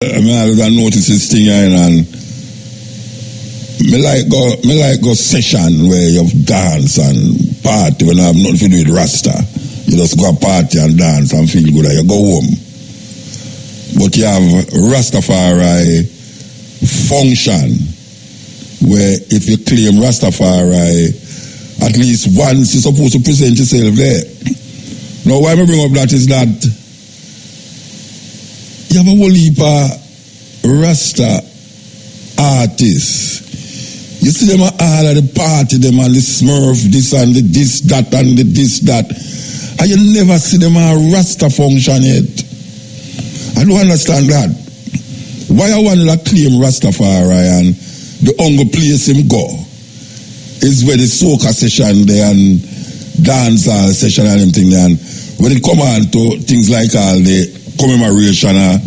I mean, I notice this thing here, and me like go session where you dance and party when I have nothing to do with Rasta. You just go party and dance and feel good and you go home. But you have Rastafari function where if you claim Rastafari, at least once you're supposed to present yourself there. Now why I bring up that is that you have a whole heap of Rasta artists. You see them all at the party, them and the Smurf, this and the this, that and the this, that. And you never see them a Rasta function yet. I don't understand that. Why I want to claim Rastafari and the only place him go is where the soca session there and dancehall session and everything there. And when it come on to things like all the commemoration of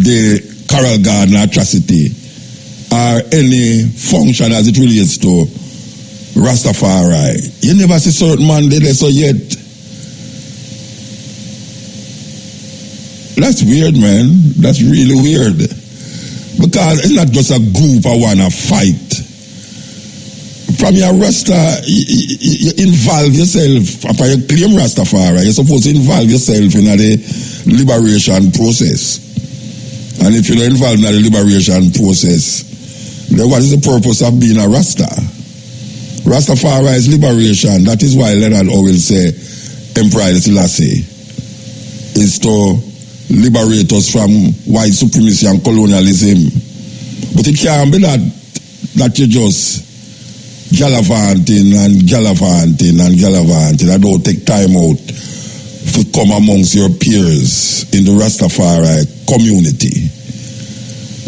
the Carol Garden atrocity or any function as it relates to Rastafari, you never see certain man there so yet. That's weird, man. That's really weird. Because it's not just a group I want to fight. From your Rasta, you involve yourself. After you claim Rastafari, you're supposed to involve yourself in the liberation process. And if you're not involved in the liberation process, then what is the purpose of being a Rasta? Rastafari is liberation. That is why Leonard Howell say Emperor Selassie is to liberate us from white supremacy and colonialism. But it can't be that you just gallivanting and gallivanting and gallivanting and don't take time out to come amongst your peers in the Rastafari community.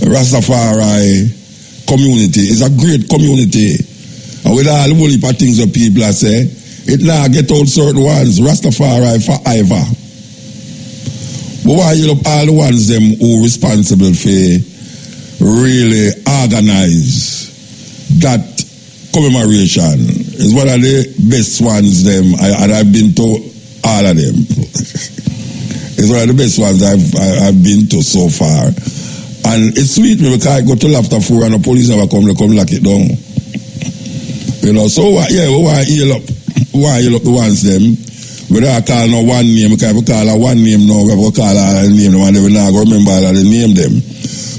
The Rastafari community is a great community. And with all the whole heap of things that people are say, it now get out certain ones, Rastafari forever. But why you look all the ones them who responsible for really organize that commemoration is one of the best ones them, and I've been to all of them. It's one of the best ones I've been to so far. And it's sweet me because I go to Laughter 4 and the police never come lock it down. You know, so yeah, why heal up the ones them. Whether I call no one name, because if we call a one name now, we have to call a name, and they will not remember all the name them.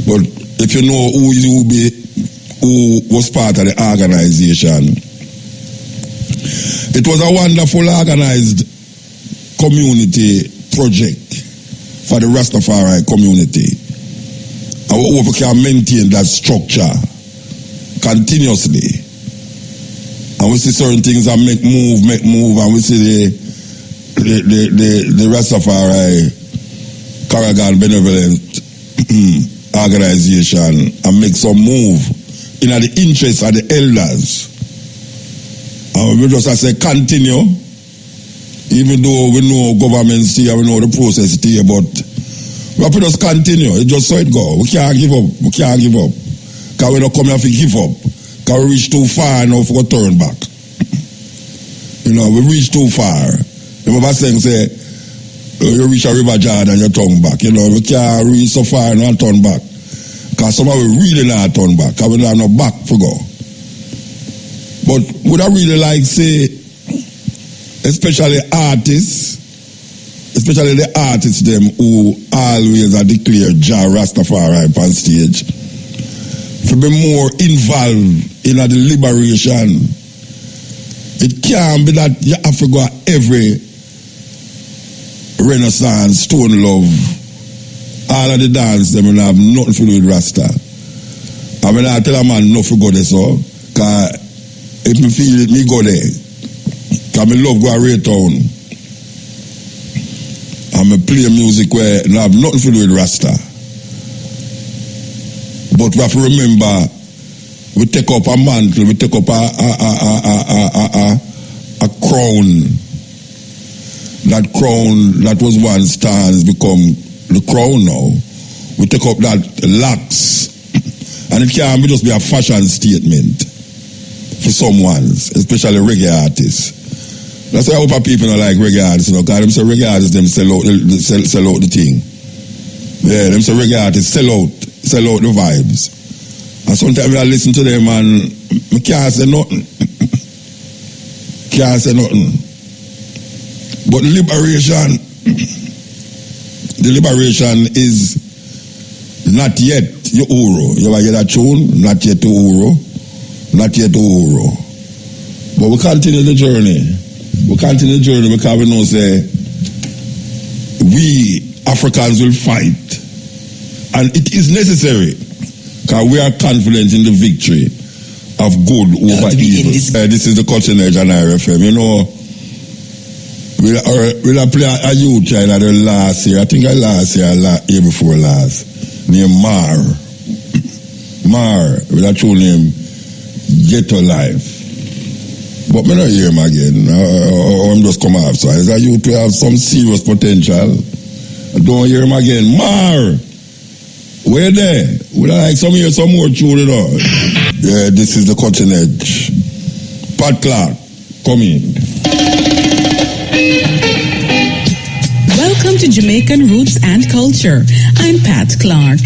But if you know who was part of the organization, it was a wonderful organized community project for the Rastafari community. And we hope we can maintain that structure continuously. And we see certain things that make move, and we see the Rastafari Carrigan Benevolent organization and make some move in the interest of the elders. And we just say continue, even though we know governments here, we know the process here, but we have to just continue. It's just so it go. We can't give up. Because we don't come here to give up. Because we reach too far now for a turn back. You know, we reach too far. Remember saying, say, you reach a river Jordan and you turn back. You know, we can't reach so far and not turn back. Because some of we really not turn back. Because we don't have no back to go. But would I really like say, especially artists, especially the artists them who always are declared Jah Rastafari on stage, to be more involved in the liberation. It can't be that you have to go at every Renaissance, Stone Love, all of the dance them will have nothing to do with Rasta. I mean, I tell a man not to go there, so, because if me feel it, me go there. Because me love go to Raytown. And me play music where it have nothing to do with Rasta. But we have to remember, we take up a mantle, we take up a crown. That crown that was once stands become the crown now. We take up that locks. And it can't just be a fashion statement for someone, especially reggae artists. That's why I hope people don't like reggae artists, you know, because them say reggae artists them sell out the thing. Yeah, them say reggae artists sell out the vibes. And sometimes I listen to them and I can't say nothing. Can't say nothing. But the liberation is not yet your Uro. You ever hear that tune? Not yet to Uro. Not yet to Uro. But we continue the journey. We continue the journey because we know say we Africans will fight. And it is necessary because we are confident in the victory of good over evil. This is the Cutting Edge on IRFM. You know, we'll play a youth child at the last year. I think year before last. Named Mar, with a true name, Ghetto Life. But me not hear him again. I'm just come off. So as a youth, we have some serious potential. I don't hear him again. Mar, where there? Would I like some more tune, you know? Yeah, this is the Cutting Edge. Pat Clark, come in. Welcome to Jamaican Roots and Culture. I'm Pat Clark.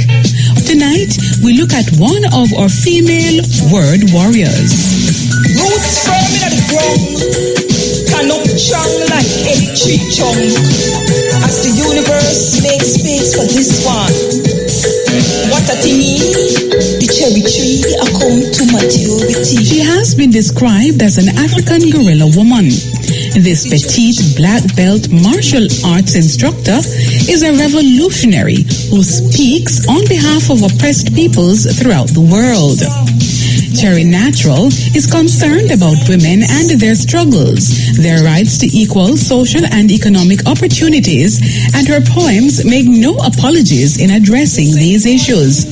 Tonight, we look at one of our female word warriors. Roots firm in the ground, stand up strong like any tree trunk. As the universe makes space for this one. What a thing, the cherry tree, I come to maturity. She has been described as an African guerrilla woman. This petite black belt martial arts instructor is a revolutionary who speaks on behalf of oppressed peoples throughout the world. Cherry Natural is concerned about women and their struggles, their rights to equal social and economic opportunities, and her poems make no apologies in addressing these issues.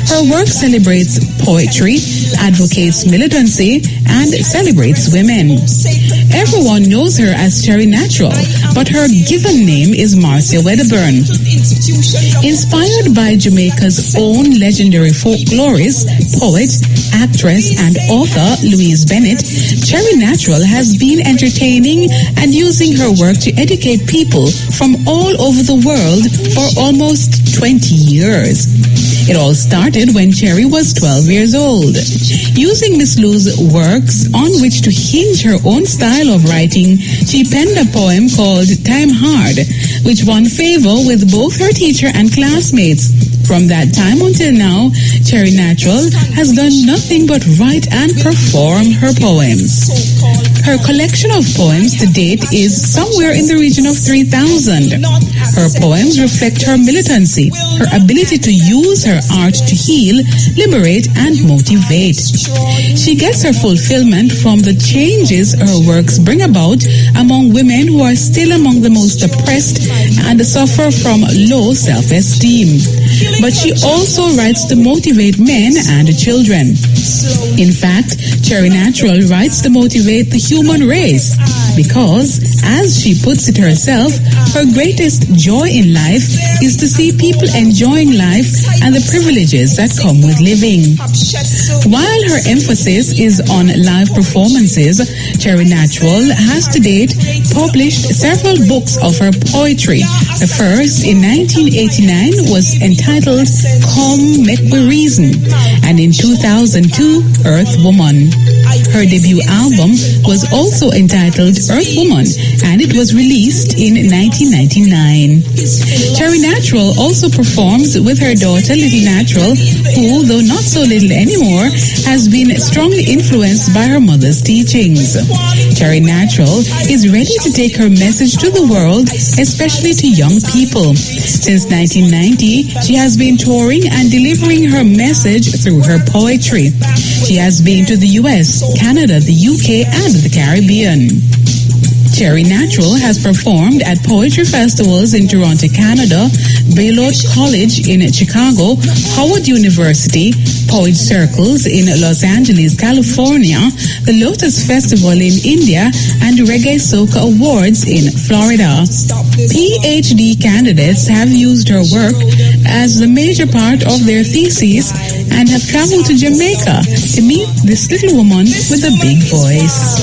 Her work celebrates poetry, advocates militancy, and celebrates women. Everyone knows her as Cherry Natural, but her given name is Marcia Wedderburn. Inspired by Jamaica's own legendary folklorist, poet, actress, and author Louise Bennett, Cherry Natural has been entertaining and using her work to educate people from all over the world for almost 20 years. It all started when Cherry was 12 years old. Using Miss Lou's works on which to hinge her own style of writing, she penned a poem called Time Hard, which won favor with both her teacher and classmates. From that time until now, Cherry Natural has done nothing but write and perform her poems. Her collection of poems to date is somewhere in the region of 3,000. Her poems reflect her militancy, her ability to use her art to heal, liberate, and motivate. She gets her fulfillment from the changes her works bring about among women who are still among the most oppressed and suffer from low self-esteem. But she also writes to motivate men and children. In fact, Cherry Natural writes to motivate the human race because, as she puts it herself, her greatest joy in life is to see people enjoying life and the privileges that come with living. While her emphasis is on live performances, Cherry Natural has to date published several books of her poetry. The first, in 1989, was entitled Come Make We Reason, and in 2002, Earth Woman. Her debut album was also entitled Earth Woman, and it was released in 1999. Cherry Natural also performs with her daughter Little Natural, who, though not so little anymore, has been strongly influenced by her mother's teachings. Cherry Natural is ready to take her message to the world, especially to young people. Since 1990, she has been touring and delivering her message through her poetry. She has been to the US, Canada, the UK, and the Caribbean. Cherry Natural has performed at poetry festivals in Toronto, Canada, Baylor College in Chicago, Howard University, Poet Circles in Los Angeles, California, the Lotus Festival in India, and Reggae Soca Awards in Florida. PhD candidates have used her work as the major part of their theses and have traveled to Jamaica to meet this little woman with a big voice.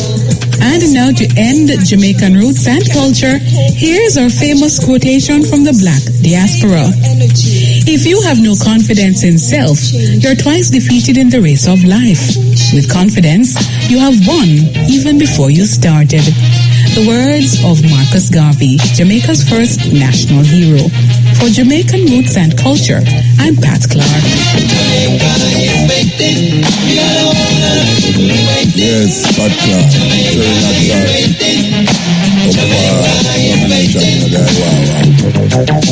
And now, to end Jamaican roots and culture, here's our famous quotation from the Black diaspora. If you have no confidence in self, you're twice defeated in the race of life. With confidence, you have won even before you started. The words of Marcus Garvey, Jamaica's first national hero. For Jamaican Roots and Culture, I'm Pat Clark. Yes, Pat Clark.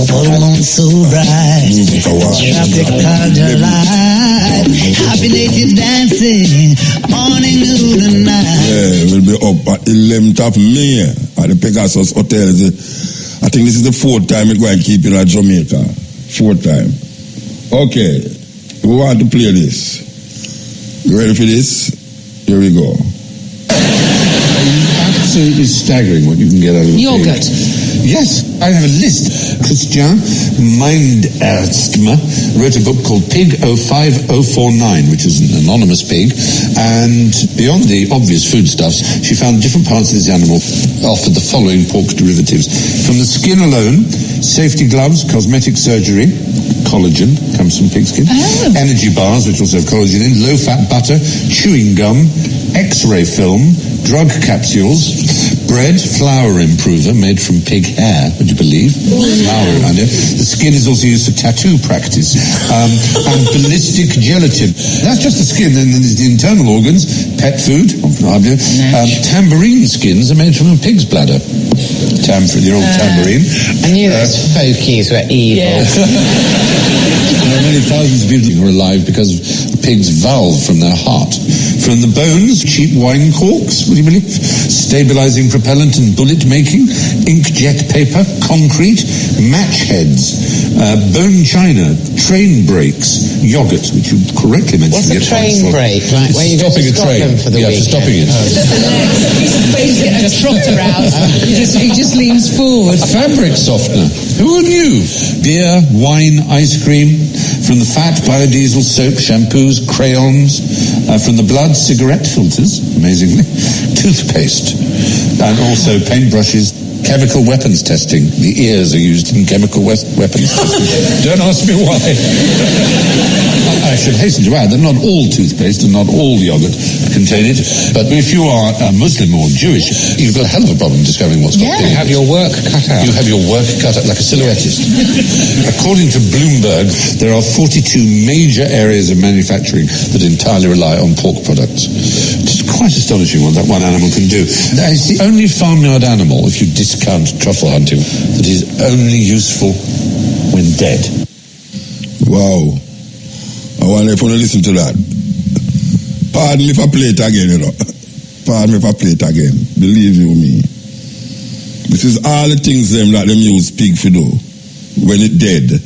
Full moon so bright, tropical delight, happy native dancing, morning, noon and night. Yeah, we'll be up at 11th of May at the Pegasus Hotel. I think this is the 4th time we're going to keep it at Jamaica. 4th time. Okay, we want to play this. You ready for this? Here we go. Absolutely staggering what you can get out of a yogurt. Yes, I have a list. Christian Mindersma wrote a book called Pig 05049, which is an anonymous pig, and beyond the obvious foodstuffs, she found different parts of this animal offered the following pork derivatives. From the skin alone, safety gloves, cosmetic surgery, collagen, comes from pig skin, energy bars, which also have collagen in, low-fat butter, chewing gum, X-ray film, drug capsules, bread, flour improver made from pig hair, would you believe? Flour around it. The skin is also used for tattoo practice. And ballistic gelatin. That's just the skin. Then there's the internal organs, pet food, tambourine skins are made from a pig's bladder. The old tambourine. I knew those folkies were evil. Many thousands of people are alive because of a pig's valve from their heart. From the bones, cheap wine corks, would you believe? Stabilizing propellant and bullet making, inkjet paper, concrete, match heads, bone china, train brakes, yogurt, which you correctly mentioned. What's a train brake? Like where you go to Scotland for the weekend? For stopping it. He's getting a trotter out. He just leans forward. Fabric softener. Who knew? Beer, wine, ice cream. From the fat, biodiesel, soap, shampoos, crayons. From the blood, cigarette filters, amazingly. Toothpaste. And also paintbrushes. Chemical weapons testing. The ears are used in chemical weapons testing. Don't ask me why. I should hasten to add that not all toothpaste and not all yogurt contain it. But if you are a Muslim or Jewish, you've got a hell of a problem discovering what's got in it. You have your work cut out. You have your work cut out like a silhouettist. According to Bloomberg, there are 42 major areas of manufacturing that entirely rely on pork products. It's quite astonishing what that one animal can do. It's the only farmyard animal, if you discount truffle hunting, that is only useful when dead. Wow. I wonder if you want to listen to that. Pardon me if I play it again, you know. Pardon me if I play it again. Believe you me. This is all the things them that them use pig for do when it dead.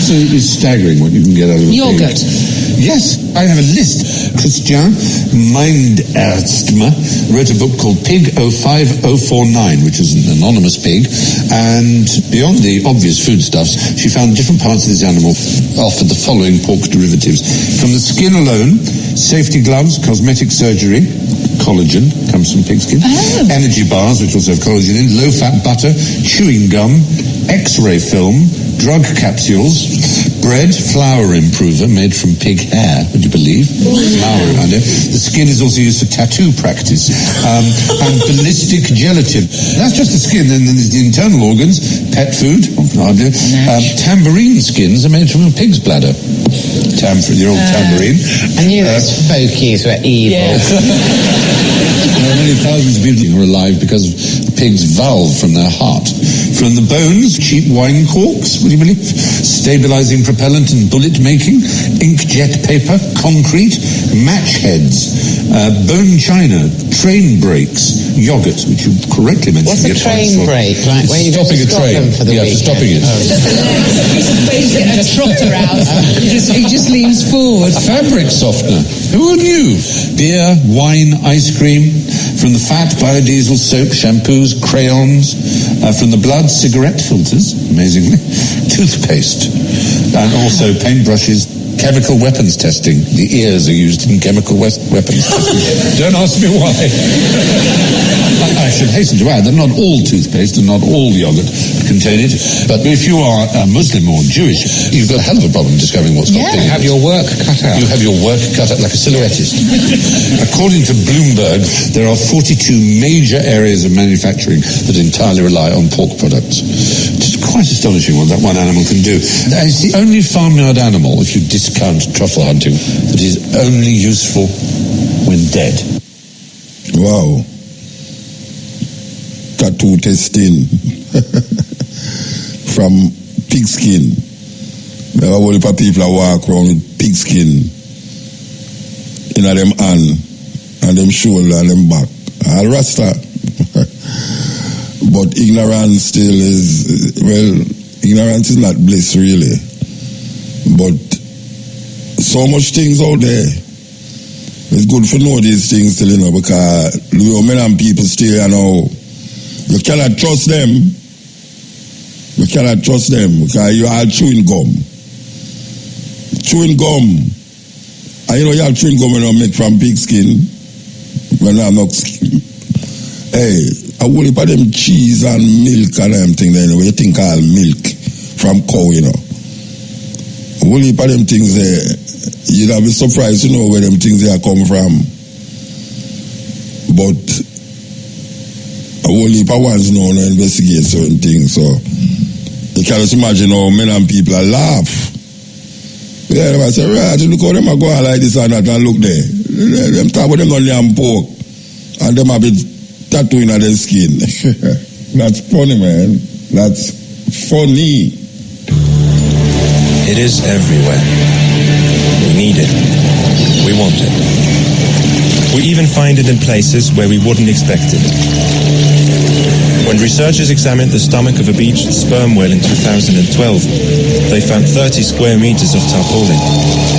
Absolutely staggering what you can get out of a yogurt. pig. Yes, I have a list. Christian Mindersma wrote a book called Pig 05049, which is an anonymous pig, and beyond the obvious foodstuffs, she found different parts of this animal offered the following pork derivatives. From the skin alone, safety gloves, cosmetic surgery, collagen, comes from pig skin, energy bars, which also have collagen in, low-fat butter, chewing gum, X-ray film, drug capsules, bread, flour improver made from pig hair, would you believe? Flour around it. The skin is also used for tattoo practice. And ballistic gelatin. That's just the skin. Then there's the internal organs, pet food, tambourine skins are made from a pig's bladder. The old tambourine. I knew those folkies were evil. Many thousands of people are alive because of a pig's valve from their heart. From the bones, cheap wine corks, would you believe? Stabilizing propellant and bullet making, inkjet paper, concrete, match heads, bone china, train brakes, yogurt, which you correctly mentioned. What's a train brake? Like where you go to Scotland for the weekend? For stopping it. He's getting a trotter out. He just leans forward. Fabric softener. Who knew? Beer, wine, ice cream. From the fat, biodiesel, soap, shampoos, crayons. From the blood, cigarette filters, amazingly. Toothpaste. And also paintbrushes, chemical weapons testing. The ears are used in chemical weapons testing. Don't ask me why. I should hasten to add that not all toothpaste and not all yogurt contain it, but if you are a Muslim or Jewish, you've got a hell of a problem discovering what's got You have your work cut out. You have your work cut out like a silhouettist. According to Bloomberg, there are 42 major areas of manufacturing that entirely rely on pork products. It's quite astonishing what that one animal can do. It's the only farmyard animal, if you discount truffle hunting, that is only useful when dead. Wow. Tattoo testing from pigskin. There are a whole heap of people that walk around with pigskin in them hand and them shoulder and them back. All Rasta. But ignorance still is, well, ignorance is not bliss really. But so much things out there. It's good to know these things still, you know, because many people still, you know, you cannot trust them. You cannot trust them because you are chewing gum. Chewing gum. And you know you have chewing gum when you make from pig skin. When I'm not skin. Hey, I will put them cheese and milk and them thing there. You think all milk from cow, you know. I will put them things there. You'd have been surprised to know where them things there come from. But a whole heap of ones know to investigate certain things, so you can just imagine how men and people are laugh. Yeah, they say, right, look how them are going like this and that, and look there. Them talk about them on yam pork, and them have it tattooing on their skin. That's funny, man. That's funny. It is everywhere. We need it. We want it. We even find it in places where we wouldn't expect it. When researchers examined the stomach of a beached sperm whale in 2012, they found 30 square meters of tarpaulin,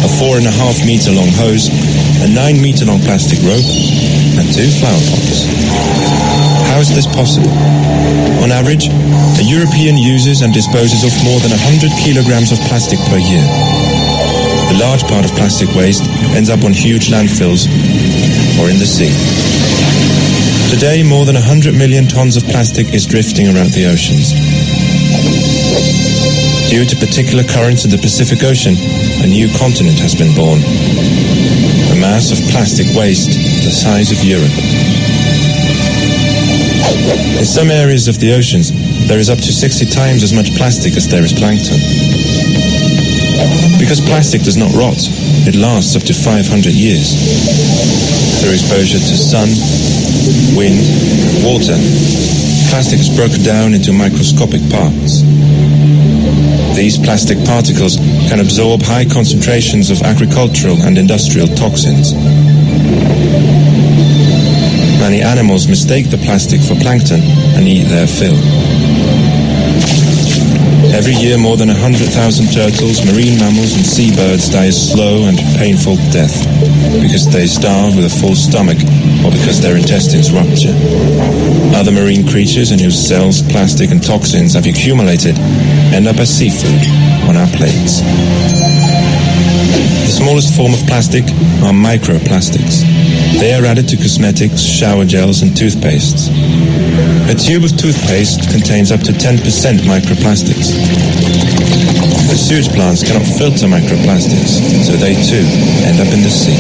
a 4.5 meter long hose, a 9 meter long plastic rope, and 2 flower pots. How is this possible? On average, a European uses and disposes of more than 100 kilograms of plastic per year. A large part of plastic waste ends up on huge landfills or in the sea. Today, more than 100 million tons of plastic is drifting around the oceans. Due to particular currents in the Pacific Ocean, a new continent has been born. A mass of plastic waste the size of Europe. In some areas of the oceans, there is up to 60 times as much plastic as there is plankton. Because plastic does not rot, it lasts up to 500 years. Through exposure to sun, wind, water, plastic is broken down into microscopic parts. These plastic particles can absorb high concentrations of agricultural and industrial toxins. Many animals mistake the plastic for plankton and eat their fill. Every year, more than 100,000 turtles, marine mammals, and seabirds die a slow and painful death because they starve with a full stomach or because their intestines rupture. Other marine creatures in whose cells plastic and toxins have accumulated end up as seafood on our plates. The smallest form of plastic are microplastics. They are added to cosmetics, shower gels, and toothpastes. A tube of toothpaste contains up to 10% microplastics. The sewage plants cannot filter microplastics, so they too end up in the sea.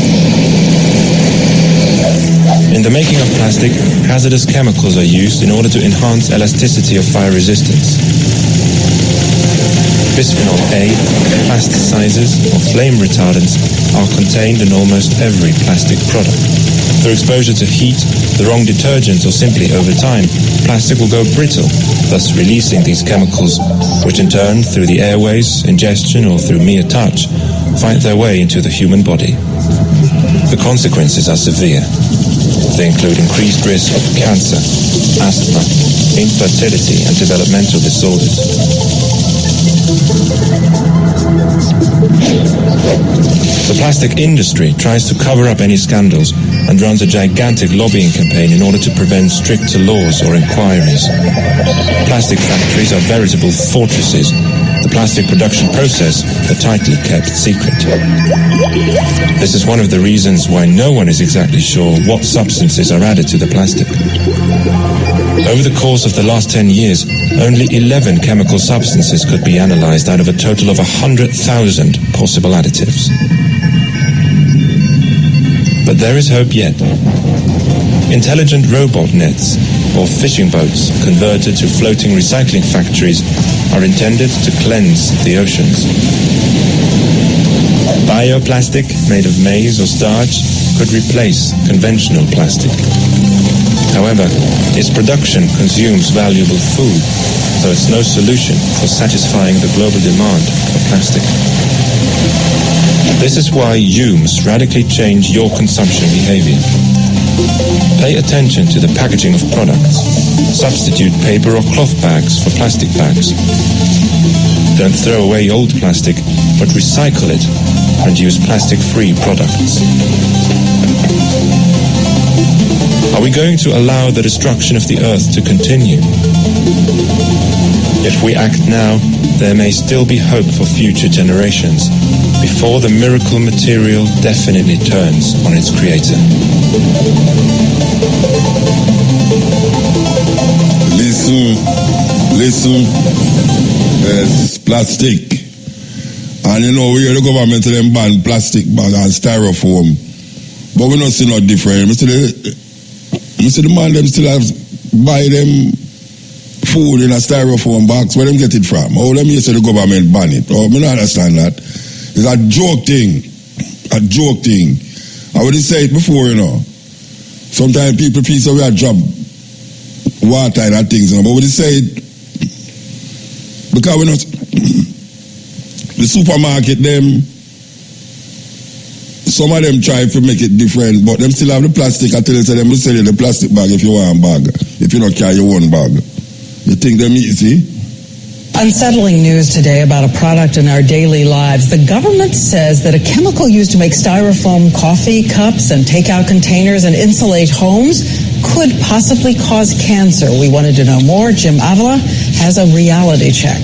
In the making of plastic, hazardous chemicals are used in order to enhance elasticity of fire resistance. Bisphenol A, plasticizers, or flame retardants are contained in almost every plastic product. Through exposure to heat, the wrong detergent, or simply over time, plastic will go brittle, thus releasing these chemicals, which in turn, through the airways, ingestion, or through mere touch, find their way into the human body. The consequences are severe. They include increased risk of cancer, asthma, infertility, and developmental disorders. The plastic industry tries to cover up any scandals and runs a gigantic lobbying campaign in order to prevent stricter laws or inquiries. Plastic factories are veritable fortresses. the plastic production process a tightly kept secret. This is one of the reasons why no one is exactly sure what substances are added to the plastic. Over the course of the last 10 years, only 11 chemical substances could be analyzed out of a total of 100,000 possible additives. But there is hope yet. Intelligent robot nets, or fishing boats converted to floating recycling factories, are intended to cleanse the oceans. Bioplastic made of maize or starch could replace conventional plastic. However, its production consumes valuable food, so it's no solution for satisfying the global demand for plastic. This is why you must radically change your consumption behavior. Pay attention to the packaging of products. Substitute paper or cloth bags for plastic bags. Don't throw away old plastic, but recycle it and use plastic-free products. Are we going to allow the destruction of the earth to continue? If we act now, there may still be hope for future generations, before the miracle material definitely turns on its creator. Listen, yes, plastic. And you know, we hear the government them ban plastic bag and styrofoam, but we don't see no different. I see the man them still have buy them food in a styrofoam box. Where them get it from? Oh, let me say the government ban it. Oh, I don't understand that. It's a joke thing. A joke thing. I would say it before, you know. Sometimes people feel so we are drop water and that things, you know. But we say it because we not the supermarket them. Some of them try to make it different, but them still have the plastic. I tell you, them will sell you the plastic bag if you want a bag. If you don't carry your own bag. You think them easy? Unsettling news today about a product in our daily lives. The government says that a chemical used to make styrofoam coffee cups and takeout containers and insulate homes could possibly cause cancer. We wanted to know more. Jim Avila has a reality check.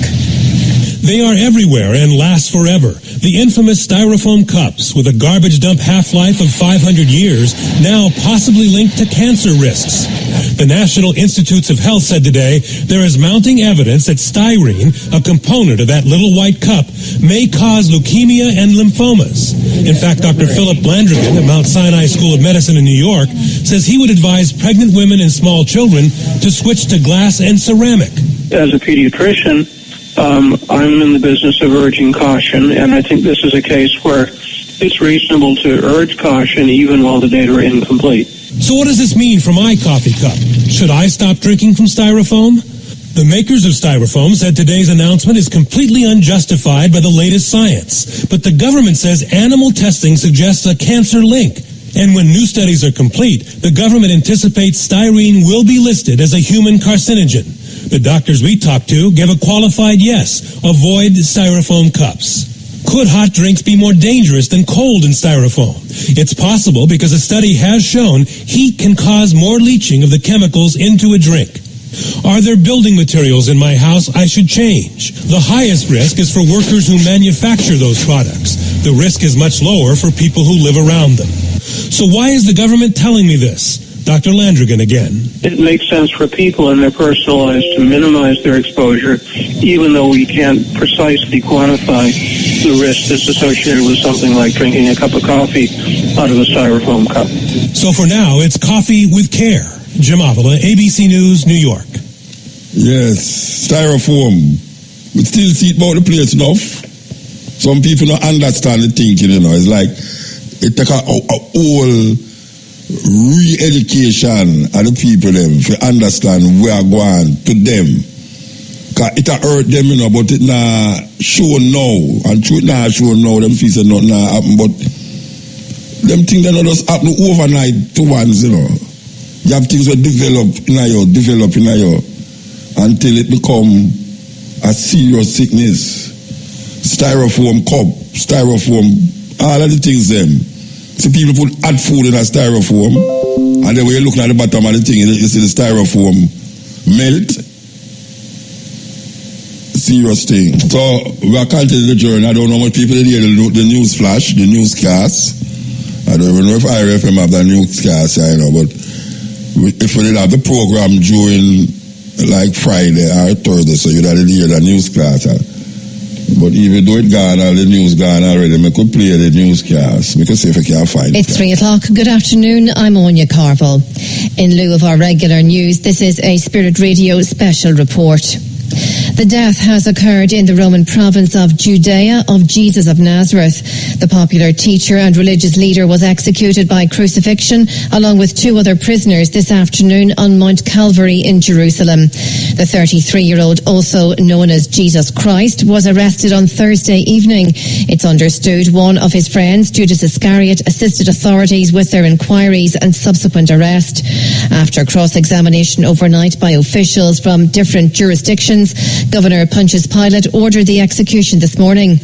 They are everywhere and last forever. The infamous styrofoam cups with a garbage dump half-life of 500 years, now possibly linked to cancer risks. The National Institutes of Health said today there is mounting evidence that styrene, a component of that little white cup, may cause leukemia and lymphomas. In fact, Dr. Philip Landrigan at Mount Sinai School of Medicine in New York says he would advise pregnant women and small children to switch to glass and ceramic. As a pediatrician, I'm in the business of urging caution, and I think this is a case where it's reasonable to urge caution even while the data are incomplete. So what does this mean for my coffee cup? Should I stop drinking from styrofoam? The makers of styrofoam said today's announcement is completely unjustified by the latest science. But the government says animal testing suggests a cancer link. And when new studies are complete, the government anticipates styrene will be listed as a human carcinogen. The doctors we talked to give a qualified yes. Avoid styrofoam cups. Could hot drinks be more dangerous than cold in styrofoam? It's possible because a study has shown heat can cause more leaching of the chemicals into a drink. Are there building materials in my house I should change? The highest risk is for workers who manufacture those products. The risk is much lower for people who live around them. So why is the government telling me this? Dr. Landrigan again. It makes sense for people in their personal lives to minimize their exposure, even though we can't precisely quantify the risk that's associated with something like drinking a cup of coffee out of a styrofoam cup. So for now, it's coffee with care. Jim Avila, ABC News, New York. Yes, styrofoam. We still see it about the place enough. Some people don't understand the thinking, you know. It's like it take a whole re-education of the people them to understand where are going to them. Cause it hurt them, you know, but it not show now. And truth not show now, them feel say nothing happen, but them things that not just happen overnight to ones, you know. You have things that develop in you until it become a serious sickness. Styrofoam cup, styrofoam, all of the things them. See, people put hot food in a styrofoam, and then when you're looking at the bottom of the thing, you see the styrofoam melt. serious thing. So we are continuing the journey. I don't know how much people hear the news flash, the newscast. I don't even know if IRFM have the newscast, but if we did have the program during like Friday or Thursday, so you'd have to hear the newscast. But even though it gone, all the news gone already, I could play the newscast. We can see if I can find it. It's 3 o'clock. Good afternoon. I'm Anya Carville. In lieu of our regular news, this is a Spirit Radio special report. The death has occurred in the Roman province of Judea of Jesus of Nazareth. The popular teacher and religious leader was executed by crucifixion along with 2 other prisoners this afternoon on Mount Calvary in Jerusalem. The 33-year-old, also known as Jesus Christ, was arrested on Thursday evening. It's understood one of his friends, Judas Iscariot, assisted authorities with their inquiries and subsequent arrest. After cross-examination overnight by officials from different jurisdictions, Governor Pontius Pilate ordered the execution this morning.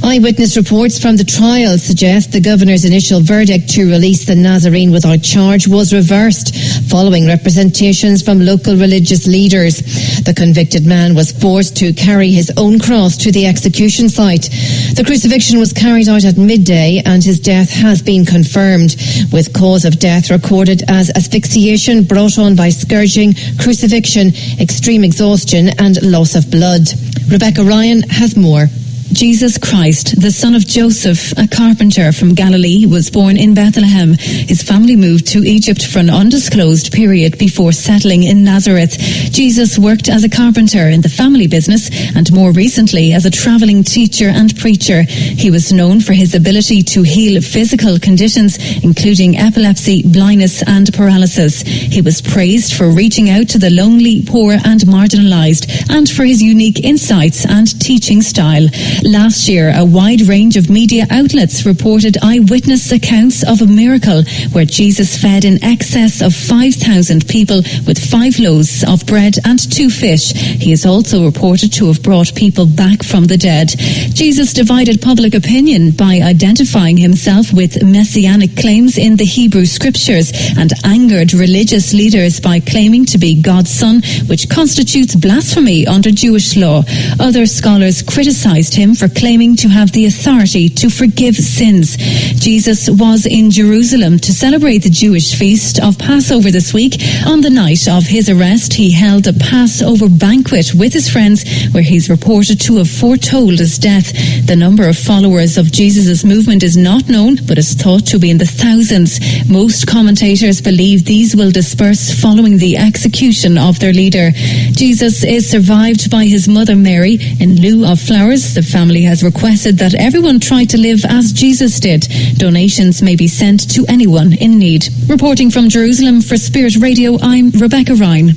Eyewitness reports from the trial suggest the governor's initial verdict to release the Nazarene without charge was reversed following representations from local religious leaders. The convicted man was forced to carry his own cross to the execution site. The crucifixion was carried out at midday and his death has been confirmed, with cause of death recorded as asphyxiation brought on by scourging, crucifixion, extreme exhaustion and loss of blood. Rebecca Ryan has more. Jesus Christ, the son of Joseph, a carpenter from Galilee, was born in Bethlehem. His family moved to Egypt for an undisclosed period before settling in Nazareth. Jesus worked as a carpenter in the family business and more recently as a traveling teacher and preacher. He was known for his ability to heal physical conditions, including epilepsy, blindness and paralysis. He was praised for reaching out to the lonely, poor and marginalized, and for his unique insights and teaching style. Last year, a wide range of media outlets reported eyewitness accounts of a miracle where Jesus fed in excess of 5,000 people with 5 loaves of bread and 2 fish. He is also reported to have brought people back from the dead. Jesus divided public opinion by identifying himself with messianic claims in the Hebrew scriptures and angered religious leaders by claiming to be God's son, which constitutes blasphemy under Jewish law. Other scholars criticized him for claiming to have the authority to forgive sins. Jesus was in Jerusalem to celebrate the Jewish feast of Passover this week. On the night of his arrest, he held a Passover banquet with his friends where he's reported to have foretold his death. The number of followers of Jesus' movement is not known, but is thought to be in the thousands. Most commentators believe these will disperse following the execution of their leader. Jesus is survived by his mother Mary. In lieu of flowers, the family has requested that everyone try to live as Jesus did. Donations may be sent to anyone in need. Reporting from Jerusalem for Spirit Radio, I'm Rebecca Ryan.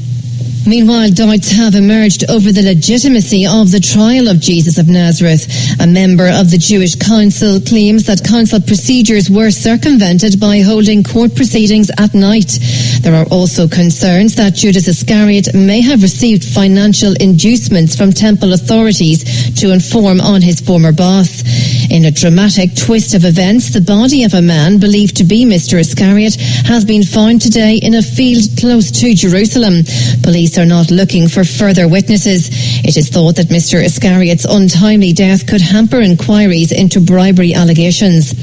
Meanwhile, doubts have emerged over the legitimacy of the trial of Jesus of Nazareth. A member of the Jewish Council claims that council procedures were circumvented by holding court proceedings at night. There are also concerns that Judas Iscariot may have received financial inducements from temple authorities to inform on his former boss. In a dramatic twist of events, the body of a man believed to be Mr. Iscariot has been found today in a field close to Jerusalem. Police are not looking for further witnesses. It is thought that Mr. Iscariot's untimely death could hamper inquiries into bribery allegations.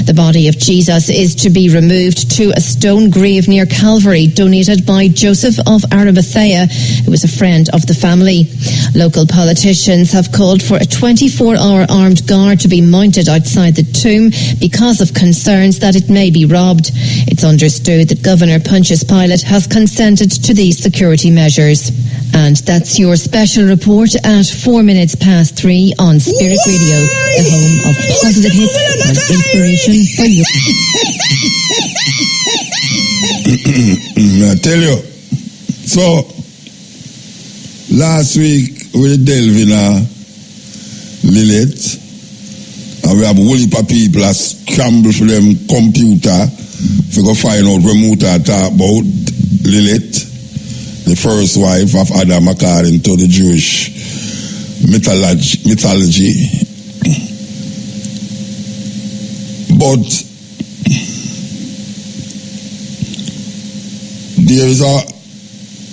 The body of Jesus is to be removed to a stone grave near Calvary, donated by Joseph of Arimathea, who was a friend of the family. Local politicians have called for a 24-hour armed guard to be mounted outside the tomb because of concerns that it may be robbed. It's understood that Governor Pontius Pilate has consented to these security measures. And that's your special report at 3 on Spirit Radio, the home of positive hits and inspiration for you. I tell you, so last week we delved in Lilith, and we have a whole heap of people that scramble for them computer to go find out what Muta talk about Lilith, the first wife of Adam according to the Jewish mythology. But there is a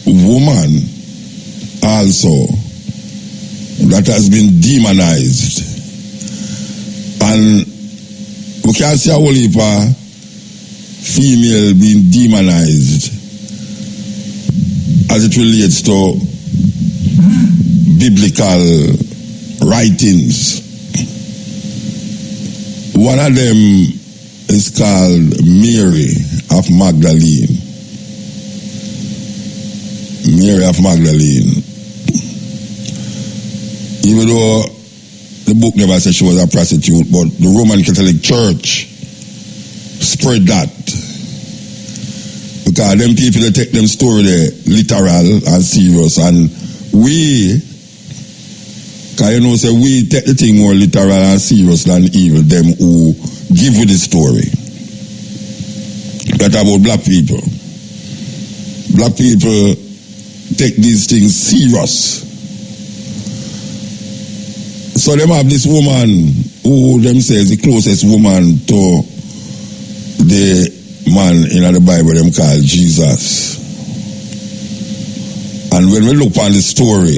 woman also that has been demonized. And we can see a whole heap of female being demonized as it relates to biblical writings. One of them is called Mary of Magdalene. Mary of Magdalene. Even though the book never said she was a prostitute, but the Roman Catholic Church spread that. Because them people, they take them story there literal and serious, and we, because you know, say we take the thing more literal and serious than evil, them who give you the story. That about black people. Black people take these things serious. So them have this woman who them says the closest woman to the man in the Bible them called Jesus. And when we look on the story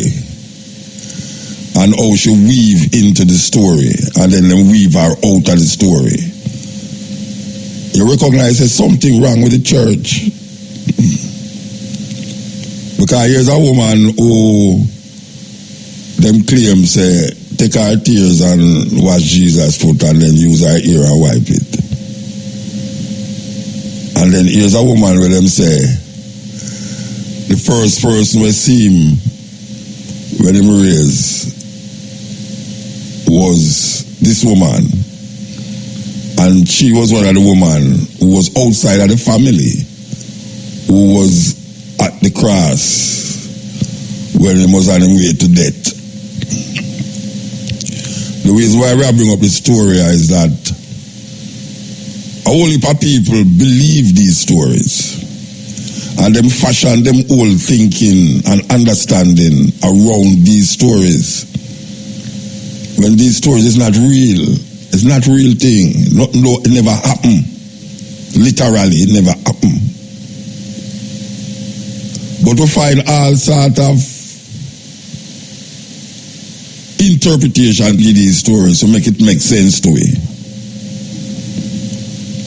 and how she weave into the story and then them weave her out of the story, you recognize there's something wrong with the church. Because here's a woman who them claim say take her tears and wash Jesus' foot and then use her ear and wipe it. And then here's a woman where them say the first person we see him when him raised was this woman. And she was one of the women who was outside of the family, who was at the cross when he was on his way to death. The reason why I bring up the story is that a whole heap of people believe these stories and them fashion them whole thinking and understanding around these stories. When these stories is not real, it's not real thing. No, it never happened. Literally, it never happened. But we find all sort of interpretation to these stories to make it make sense to it.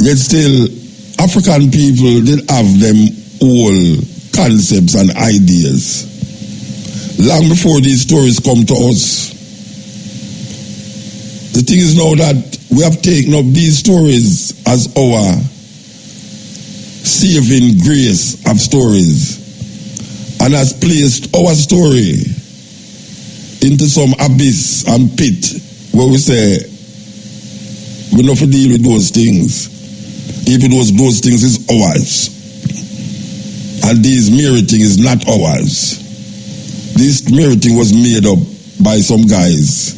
Yet still, African people did have them all concepts and ideas long before these stories come to us. The thing is now that we have taken up these stories as our saving grace of stories and has placed our story into some abyss and pit where we say we don't have to deal with those things. Even those things is ours. And this mirror thing is not ours. This mirror thing was made up by some guys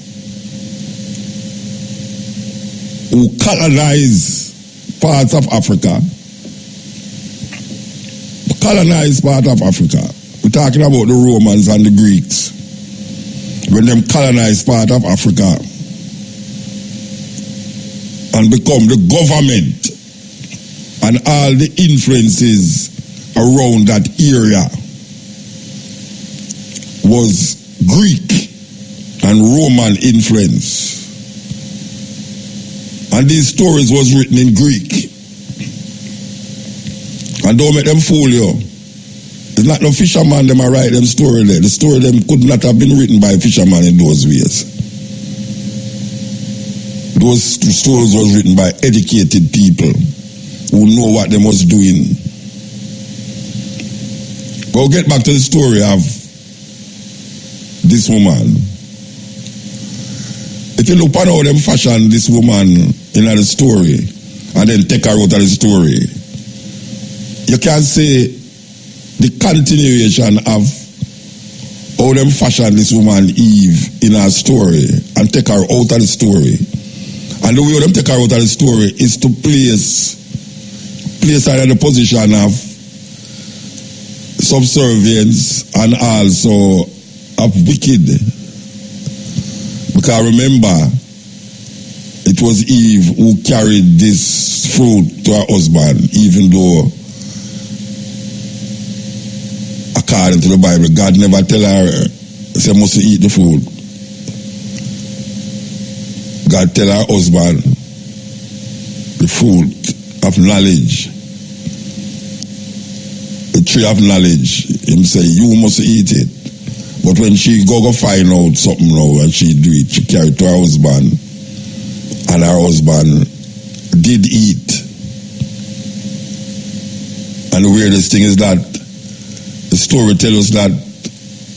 who colonized parts of Africa. Colonized part of Africa. We're talking about the Romans and the Greeks. When them colonized part of Africa and become the government and all the influences around that area was Greek and Roman influence. And these stories was written in Greek. And don't make them fool you. It's not no fisherman them are write them story there. The story them could not have been written by fishermen in those ways. Those stories was written by educated people who know what them was doing. But we'll get back to the story of this woman. If you look at how them fashion this woman in the story and then take her out of the story, you can say the continuation of how them fashion this woman Eve in her story and take her out of the story. And the way them take her out of the story is to place her in the position of subservience and also of wicked. Because remember, it was Eve who carried this fruit to her husband, even though according to the Bible, God never tell her she must eat the fruit. God tell her husband the fruit of knowledge, the tree of knowledge. Him say, you must eat it. But when she go find out something now and she do it, she carry it to her husband, and her husband did eat. And the weirdest thing is that the story tells us that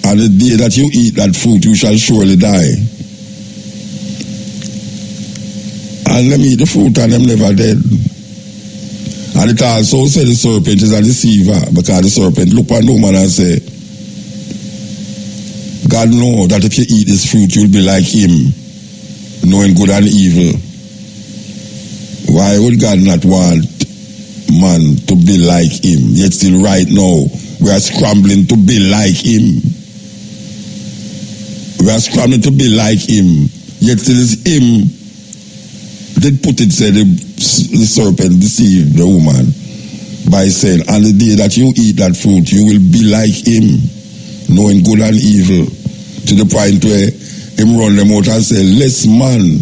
on the day that you eat that fruit, you shall surely die. And them eat the fruit and them never dead. And it also said the serpent is a deceiver, because the serpent look at the woman and say, God know that if you eat this fruit, you'll be like him, knowing good and evil. Why would God not want man to be like him? Yet still right now, we are scrambling to be like him. We are scrambling to be like him. Yet still is him. Did put it, said the serpent deceived the woman by saying, on the day that you eat that fruit, you will be like him, knowing good and evil. To the point where him run them out and say, let's man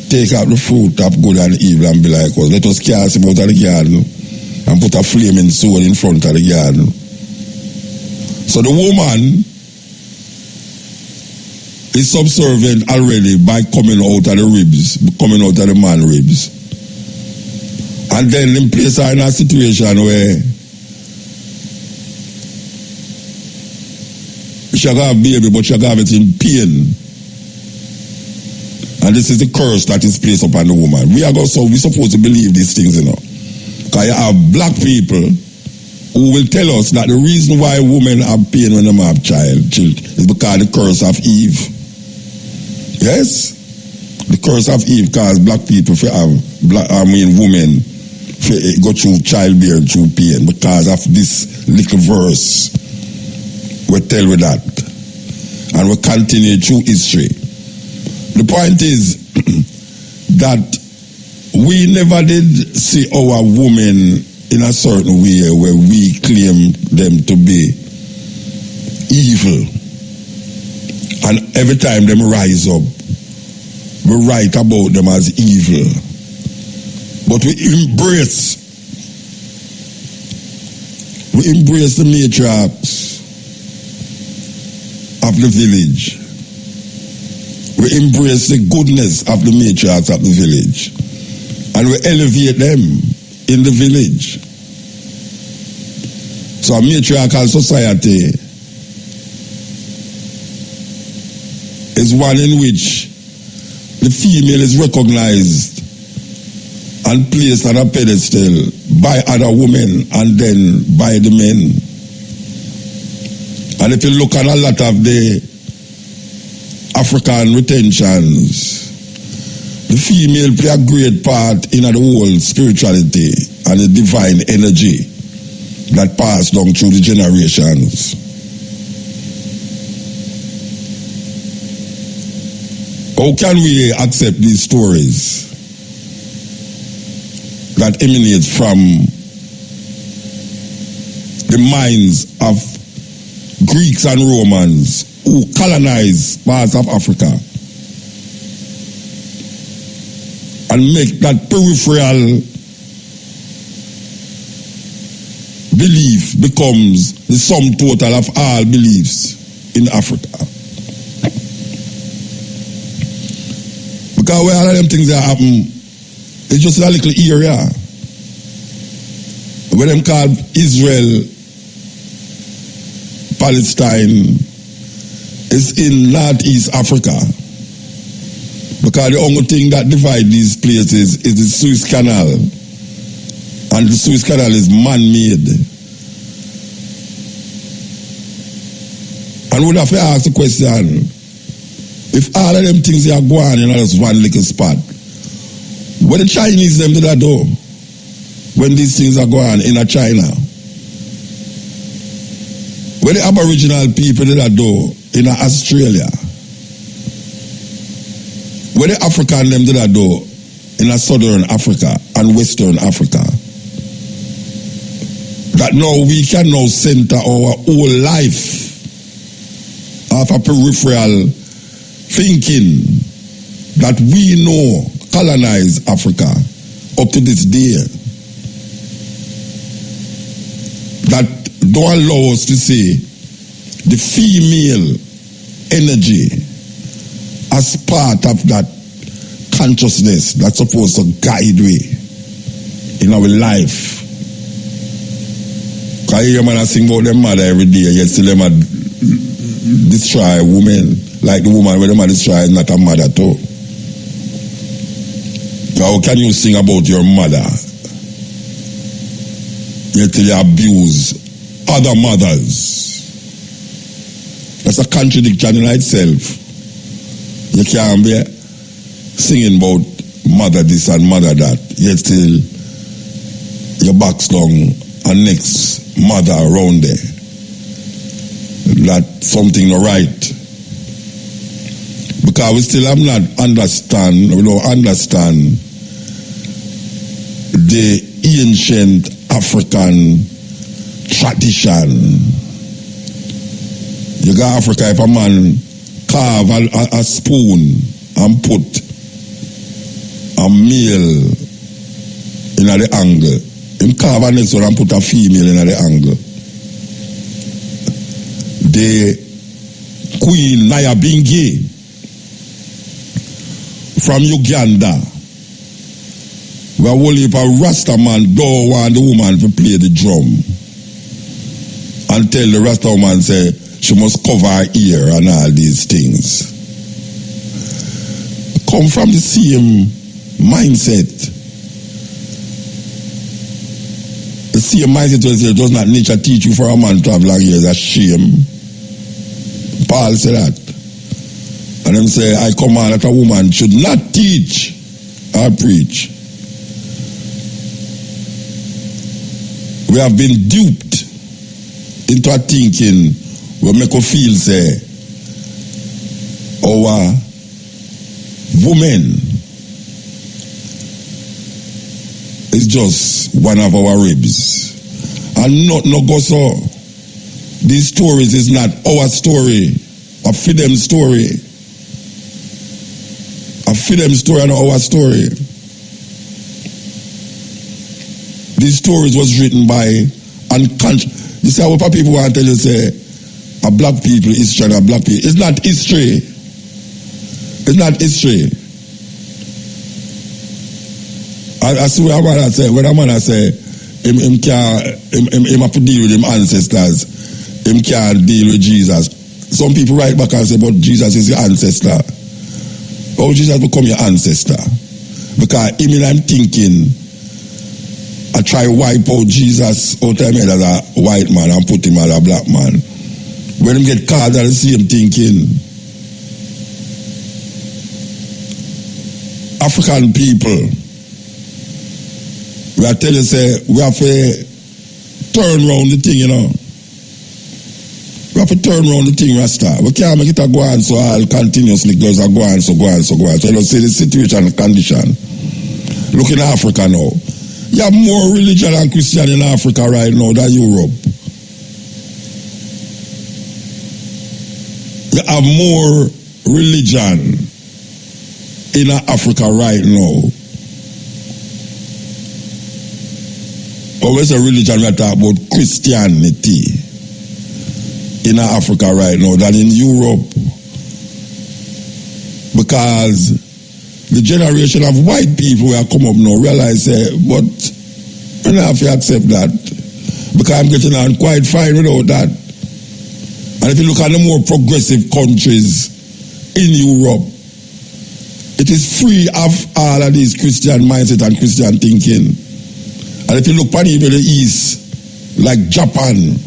take out the fruit of good and evil and be like us. Let us cast him out of the garden and put a flaming sword in front of the garden. So the woman is subservient already by coming out of the ribs, coming out of the man's ribs. And then him place her in a situation where she have a baby, but she have it in pain. And this is the curse that is placed upon the woman. We supposed to believe these things, you know. Because you have black people who will tell us that the reason why women have pain when they have child is because the curse of Eve. Yes? The curse of Eve caused black people to have women go through childbearing through pain because of this little verse. We tell with that. And we continue through history. The point is that we never did see our women in a certain way where we claim them to be evil. And every time them rise up, we write about them as evil. But we embrace the matriarchs of the village. We embrace the goodness of the matriarchs of the village. And we elevate them in the village. So a matriarchal society is one in which the female is recognized and placed on a pedestal by other women and then by the men. And if you look at a lot of the African retentions, the female play a great part in the whole spirituality and the divine energy that passed down through the generations. How can we accept these stories that emanate from the minds of Greeks and Romans who colonized parts of Africa and make that peripheral belief becomes the sum total of all beliefs in Africa? Because where all of them things that happen, it's just a little area where them called Israel, Palestine, is in Northeast Africa. Because the only thing that divides these places is the Suez Canal. And the Suez Canal is man-made. And we would have to ask the question, if all of them things are going in just one little spot, what the Chinese them did that do when these things are going in China? What the Aboriginal people did that do in Australia? What the African them did that do in Southern Africa and Western Africa? That now we can now center our whole life of a peripheral thinking that we know colonized Africa up to this day, that don't allow us to see the female energy as part of that consciousness that's supposed to guide we in our life. Because I hear man sing about them mother every day, yet still them destroy women, like the woman where them destroy is not a mother too. How can you sing about your mother yet till you abuse other mothers? That's a contradiction in itself. You can't be singing about mother this and mother that, yet still your back's long and next mother around there. That's something not right. Because we still have not understand, we don't understand the ancient African tradition. You got Africa, if a man carve a spoon and put a male in the angle, him carve a next one and put a female in the angle. The Queen Nyabinghi from Uganda, where only if a Rasta man don't want the woman to play the drum and tell the Rasta woman say she must cover her ear and all these things. Come from the same mindset. The same mindset was does not nature teach you for a man to have long ears. That's shame. Paul said that. And them say, I command that a woman should not teach or preach. We have been duped into a thinking we make us feel say our woman is just one of our ribs. And not no go so. These stories is not our story, a freedom story. A freedom story and our story. These stories was written by unconscious. You see what people want to tell you, say, a black people history and a black people. It's not history. It's not history. I see what a man say, when a man say, him have to deal with him ancestors. Him can't deal with Jesus. Some people write back and say, but Jesus is your ancestor. How Jesus become your ancestor? Because him I'm thinking, I try wipe out Jesus out of him as a white man and put him as a black man. When him get caught, I see him thinking. African people, we are telling you, say, we have to turn around the thing, you know. We have to turn around the thing, Rasta. We can't make it a go on so all continuously goes a go on. So you see the situation and condition. Look in Africa now. You have more religion and Christian in Africa right now than Europe. You have more religion in Africa right now. But where's the religion we talk about? Christianity in Africa right now than in Europe. Because the generation of white people who have come up now realize, but I don't have to accept that. Because I'm getting on quite fine without that. And if you look at the more progressive countries in Europe, it is free of all of these Christian mindset and Christian thinking. And if you look at even the East, like Japan,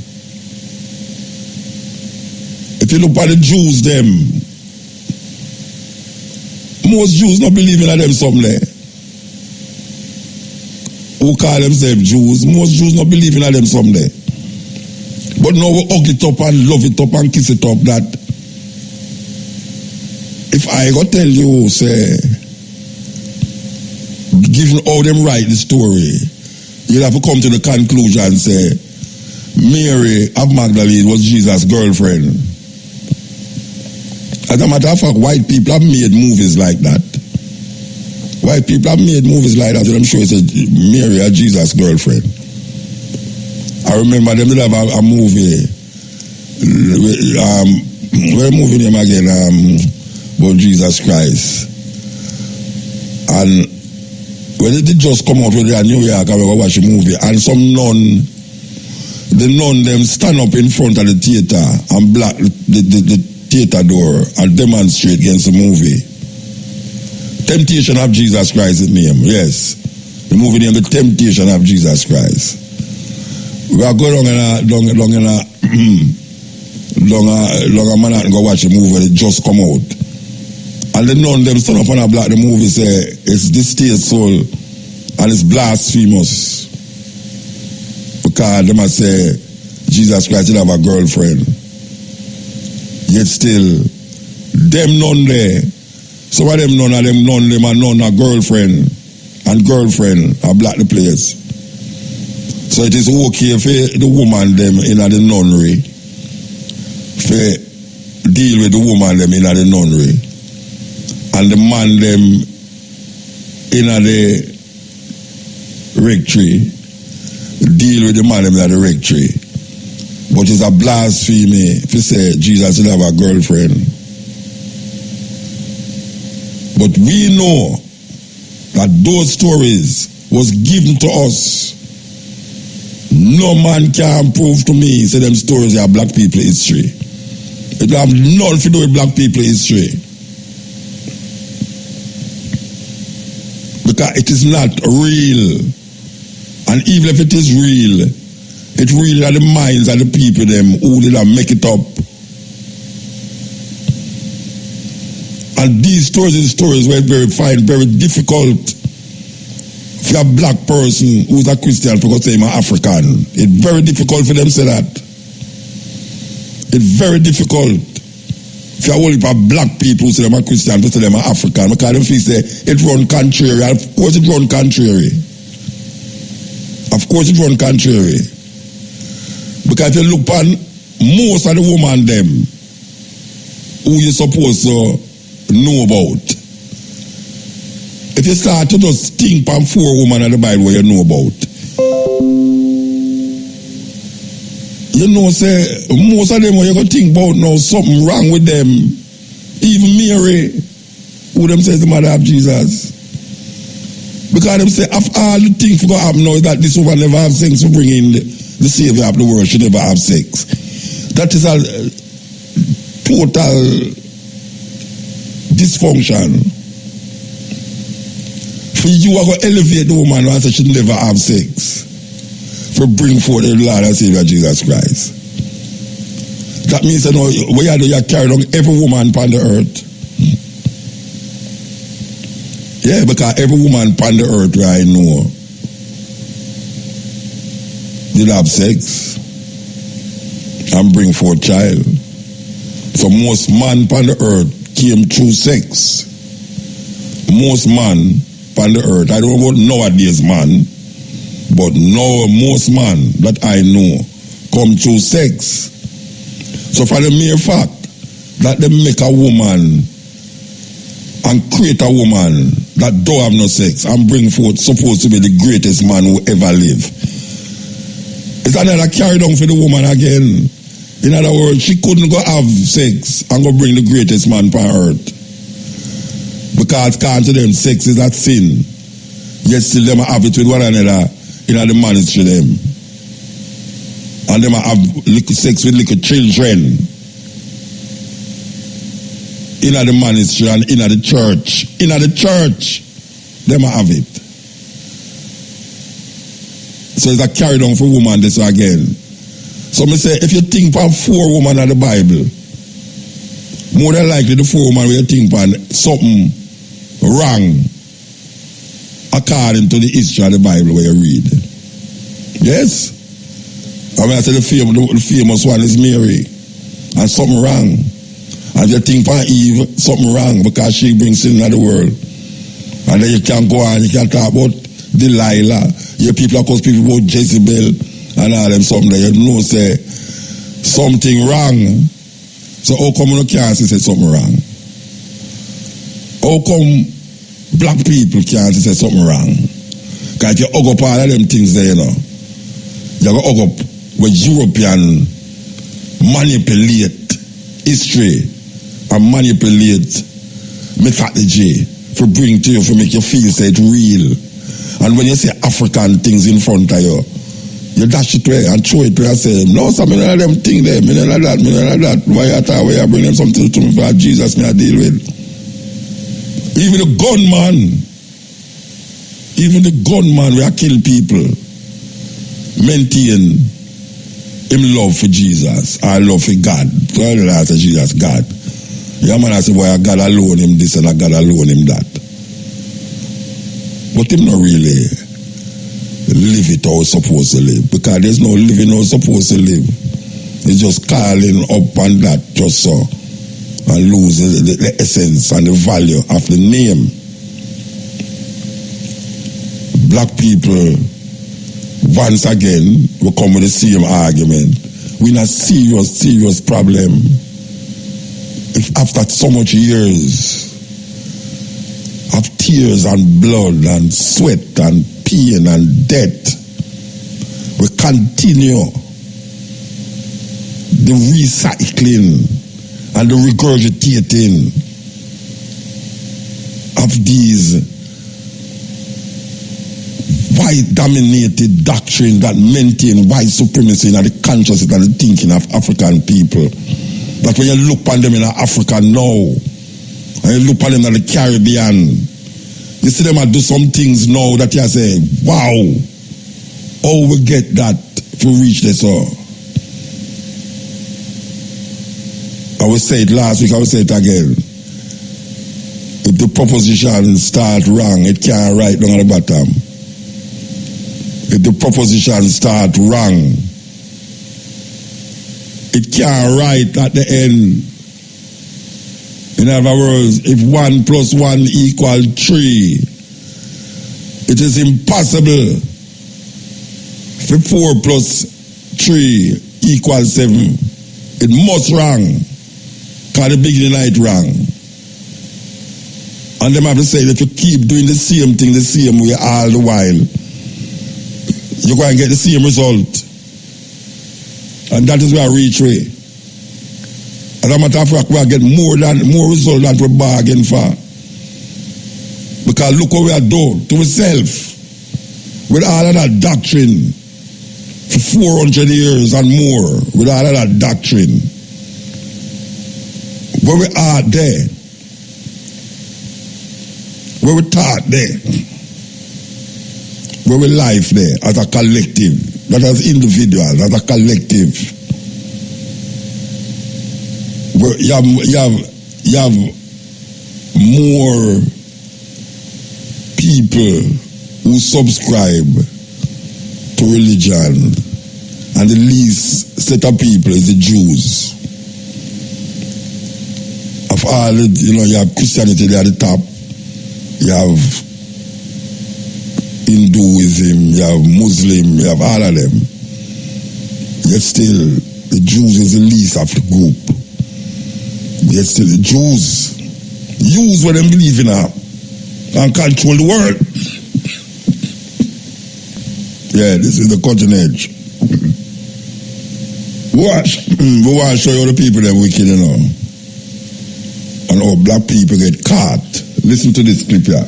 if you look at the Jews, them, most Jews not believe in them somewhere. Who call themselves Jews, most Jews not believe in them somewhere. But now we hug it up and love it up and kiss it up that if I go tell you, say, given how them write the story, you'll have to come to the conclusion and say, Mary of Magdalene was Jesus' girlfriend. As a matter of fact, white people have made movies like that. White people have made movies like that, and I'm sure it's Mary or Jesus' girlfriend. I remember them did have a movie. What movie name again? About Jesus Christ. And when it did just come out with it in New York, I watched a movie, and some nun, the nun them stand up in front of the theater and block the theater door and demonstrate against the movie. Temptation of Jesus Christ is name, yes. The movie name, The Temptation of Jesus Christ. We are going along in a man and go watch a movie that just come out. And the nun them stand up and block the movie, say it's distasteful and it's blasphemous. Because they must say Jesus Christ will have a girlfriend. Yet still, them nun there, some of them nun are a girlfriend, and girlfriend are black the place. So it is okay for the woman them in the nunnery, for deal with the woman them in the nunnery, and the man them in the rectory, deal with the man them in the rectory. But it's a blasphemy if you say Jesus will have a girlfriend. But we know that those stories was given to us. No man can prove to me, say them stories are black people history. It have nothing to do with black people history. Because it is not real. And even if it is real, it really are the minds of the people them who did not make it up. And these stories were very difficult for a black person who's a Christian because they're African. It's very difficult for them to say that. It's very difficult for a whole heap of black people who say they're Christian to say they're African. Because they feel say it run contrary. Of course it run contrary. Of course it run contrary. Because if you look on most of the women them who you're supposed to know about, if you start to just think on 4 women in the Bible you know about, you know, say, most of them when you go think about now, something wrong with them. Even Mary, who them says the mother of Jesus. Because them say, of all the things that happen now is that this woman never have sex to bring in the Savior of the world, she never have sex. That is a total dysfunction. For you are going to elevate the woman who says she never have sex for bring forth the Lord and Savior Jesus Christ. That means you know what you do, you carry on every woman upon the earth. Yeah, because every woman upon the earth right now did have sex and bring forth child. So most man upon the earth came through sex. Most man upon the earth, I don't know about nowadays man, but no, most man that I know come through sex. So for the mere fact that they make a woman and create a woman that don't have no sex and bring forth supposed to be the greatest man who ever lived, it's another carry down for the woman again. In other words, she couldn't go have sex and go bring the greatest man on earth. Because according to them, sex is that sin. Yet still them have it with one another in the ministry them. And them have sex with little children in the ministry and in the church. In the church, them have it. So it's a carry down for woman this again. So me say, if you think about 4 women in the Bible, more than likely the 4 women will think about something wrong according to the history of the Bible where you read. Yes? I mean, I say the famous one is Mary, and something wrong. And if you think about Eve, something wrong because she brings sin into the world. And then you can go on, you can talk about Delilah. Your people, of course, people about Jezebel and all them something that you know say something wrong. So how come you can't say something wrong? How come black people can't say something wrong. Because if you hug up all of them things there, you know, you go hug up where European manipulate history and manipulate mythology for bring to you, for make you feel say it's real. And when you say African things in front of you, you dash it away and throw it away and say, no, some of them thing there, me none of that. Why you bring them something to me for Jesus me I deal with? Even the gunman where I kill people, maintain him love for Jesus, I love for God. So I say Jesus, God. Yeah, man, I say, boy, God alone him this and God alone him that. But him not really live it how it's supposed to live. Because there's no living how it's supposed to live. It's just calling up and that just so. And lose the essence and the value of the name. Black people, once again, will come with the same argument. We're in a serious problem. If after so much years of tears and blood and sweat and pain and death, we continue the recycling and the regurgitating of these white-dominated doctrines that maintain white supremacy in the consciousness and the thinking of African people. That when you look on them in Africa now, and you look on them in the Caribbean, you see them do some things now that you say, wow, how we get that to reach this? I will say it last week, I will say it again. If the proposition start wrong, it can't write down at the bottom. If the proposition start wrong, it can't write at the end. In other words, if 1 + 1 = 3, it is impossible for 4 + 3 = 7. It must wrong. Because the beginning night wrong. And them have to say that if you keep doing the same thing the same way all the while, you're going to get the same result. And that is where I reach way. As a matter of fact, we get more result than we bargain for. Because look what we are doing to ourselves. With all of that doctrine for 400 years and more. With all of that doctrine. Where we are there. Where we taught there. Where we life there as a collective. Not as individuals, as a collective. Where you have more people who subscribe to religion, and the least set of people is the Jews. Of all, you have Christianity there at the top, you have Hinduism, you have Muslim, you have all of them. Yet still, the Jews is the least of the group. Yet still, the Jews use what they believe in and control the world. Yeah, this is the cutting edge. We want to show you the people that are wicked, and how black people get caught. Listen to this clip here.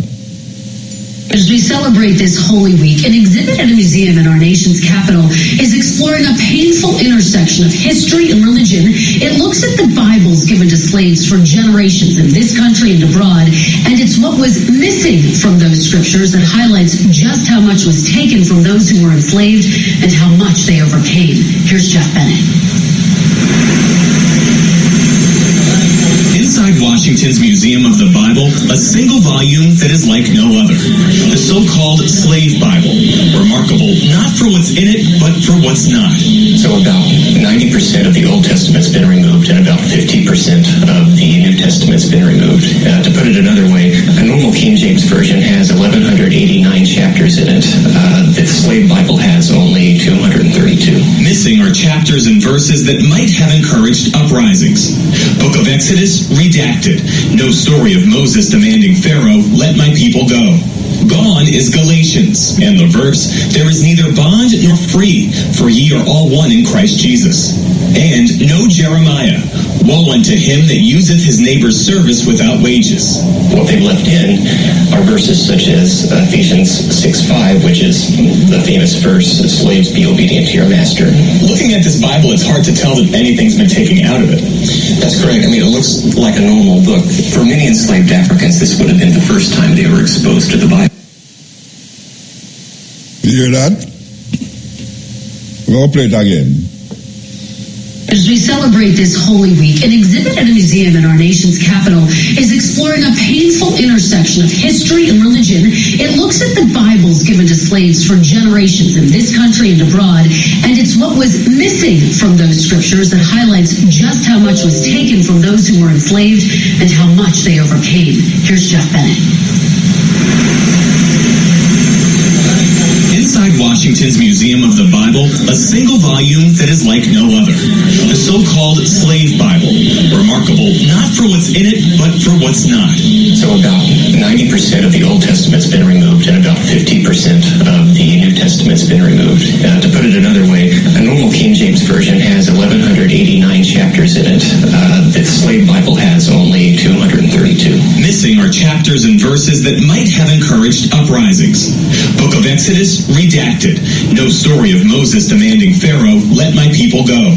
As we celebrate this Holy Week, an exhibit at a museum in our nation's capital is exploring a painful intersection of history and religion. It looks at the Bibles given to slaves for generations in this country and abroad, and it's what was missing from those scriptures that highlights just how much was taken from those who were enslaved and how much they overcame. Here's Jeff Bennett. Inside Washington's Museum of the Bible, a single volume that is like no other. The so-called Slave Bible. Remarkable, not for what's in it, but for what's not. So about 90% of the Old Testament's been removed, and about 50% of the New Testament's been removed. To put it another way, a normal King James Version has 1,189 chapters in it. The Slave Bible has only 232. Missing are chapters and verses that might have encouraged a uprisings. Book of Exodus, redacted. No story of Moses demanding Pharaoh, let my people go. Gone is Galatians, and the verse, there is neither bond nor free, for ye are all one in Christ Jesus. And no Jeremiah, woe unto him that useth his neighbor's service without wages. What they've left in are verses such as Ephesians 6:5, which is the famous verse, slaves, be obedient to your master. Looking at this Bible, it's hard to tell that anything's been taken out of it. That's correct. I mean, it looks like a normal book. For many enslaved Africans, this would have been the first time they were exposed to the Bible. You hear that? We'll play it again. As we celebrate this Holy Week, an exhibit at a museum in our nation's capital is exploring a painful intersection of history and religion. It looks at the Bibles given to slaves for generations in this country and abroad, and it's what was missing from those scriptures that highlights just how much was taken from those who were enslaved and how much they overcame. Here's Jeff Bennett. Inside Washington's Museum of the Bible, a single volume that is like no other. The so-called Slave Bible. Remarkable not for what's in it, but for what's not. So about 90% of the Old Testament's been removed, and about 50% of the New Testament's been removed. To put it another way, a normal King James Version has 1,189 chapters in it. The Slave Bible has only 232. Missing are chapters and verses that might have encouraged uprisings. Book of Exodus, redacted. No story of Moses demanding Pharaoh, let my people go.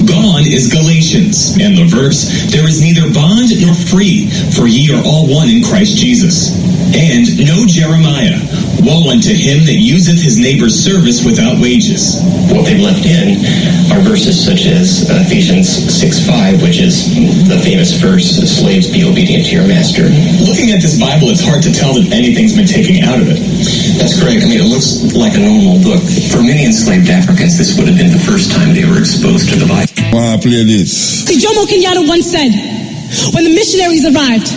Gone is Galatians, and the verse, there is neither bond nor free, for ye are all one in Christ Jesus. And no Jeremiah, woe unto him that useth his neighbor's service without wages. What they've left in are verses such as Ephesians 6:5, which is the famous verse, slaves, be obedient to your master. Looking at this Bible, it's hard to tell that anything's been taken out of it. That's correct. I mean, it looks like a normal book. For many enslaved Africans, this would have been the first time they were exposed to the Bible. Play this. See, Jomo Kenyatta once said, when the missionaries arrived,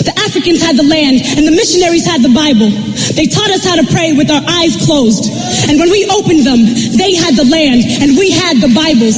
the Africans had the land and the missionaries had the Bible. They taught us how to pray with our eyes closed. And when we opened them, they had the land and we had the Bibles.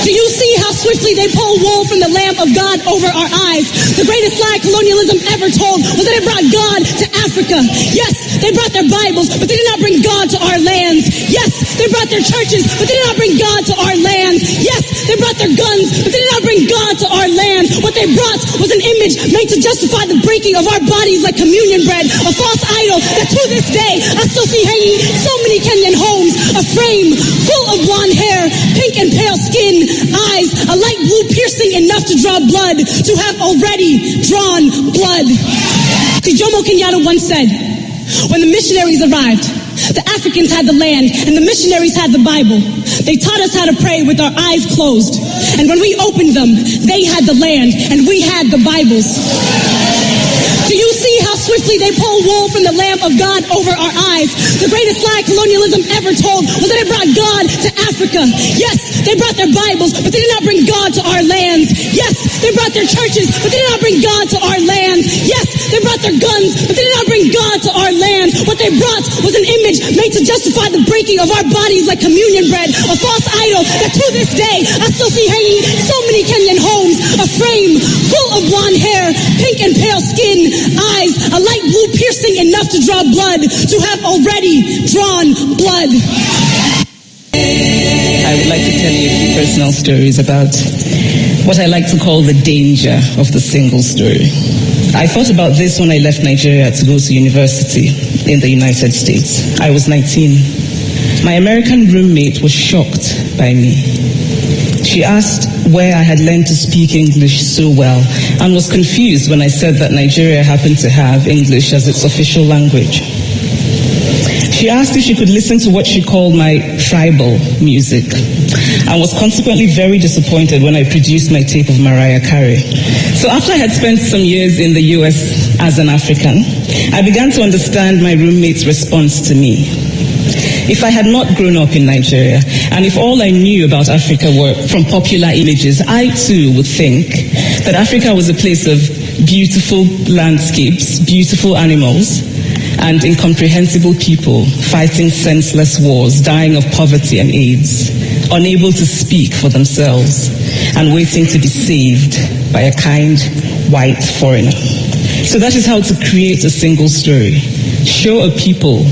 Do you see how swiftly they pull wool from the lamp of God over our eyes? The greatest lie colonialism ever told was that it brought God to Africa. Yes, they brought their Bibles, but they did not bring God to our lands. Yes, they brought their churches, but they did not bring God to our lands. Yes, they brought their guns, but they did not bring God to our lands. What they brought was an image made to justify the breaking of our bodies like communion bread, a false idol that to this day I still see hanging in so many Kenyan homes, a frame full of blonde hair, pink and pale skin, eyes, a light blue piercing enough to draw blood, to have already drawn blood. See, Jomo Kenyatta once said, when the missionaries arrived, the Africans had the land and the missionaries had the Bible. They taught us how to pray with our eyes closed. And when we opened them, they had the land and we had the Bibles. Do you see how swiftly they pull wool from the lamp of God over our eyes? The greatest lie colonialism ever told was that it brought God to Africa. Yes, they brought their Bibles, but they did not bring God to our lands. Yes, they brought their churches, but they did not bring God to our lands. Yes, they brought their guns, but they did not bring God to our lands. What they brought was an image made to justify the breaking of our bodies like communion bread, a false idol that to this day I still see hanging in so many Kenyan homes, a frame full of blonde hair, pink and pale skin, eyes, a light blue piercing enough to draw blood, to have already drawn blood. I would like to tell you a few personal stories about what I like to call the danger of the single story. I thought about this when I left Nigeria to go to university in the United States. I was 19. My American roommate was shocked by me. She asked where I had learned to speak English so well and was confused when I said that Nigeria happened to have English as its official language. She asked if she could listen to what she called my tribal music and was consequently very disappointed when I produced my tape of Mariah Carey. So after I had spent some years in the US as an African, I began to understand my roommate's response to me. If I had not grown up in Nigeria, and if all I knew about Africa were from popular images, I too would think that Africa was a place of beautiful landscapes, beautiful animals, and incomprehensible people fighting senseless wars, dying of poverty and AIDS, unable to speak for themselves. and waiting to be saved by a kind white foreigner. So that is how to create a single story. Show a people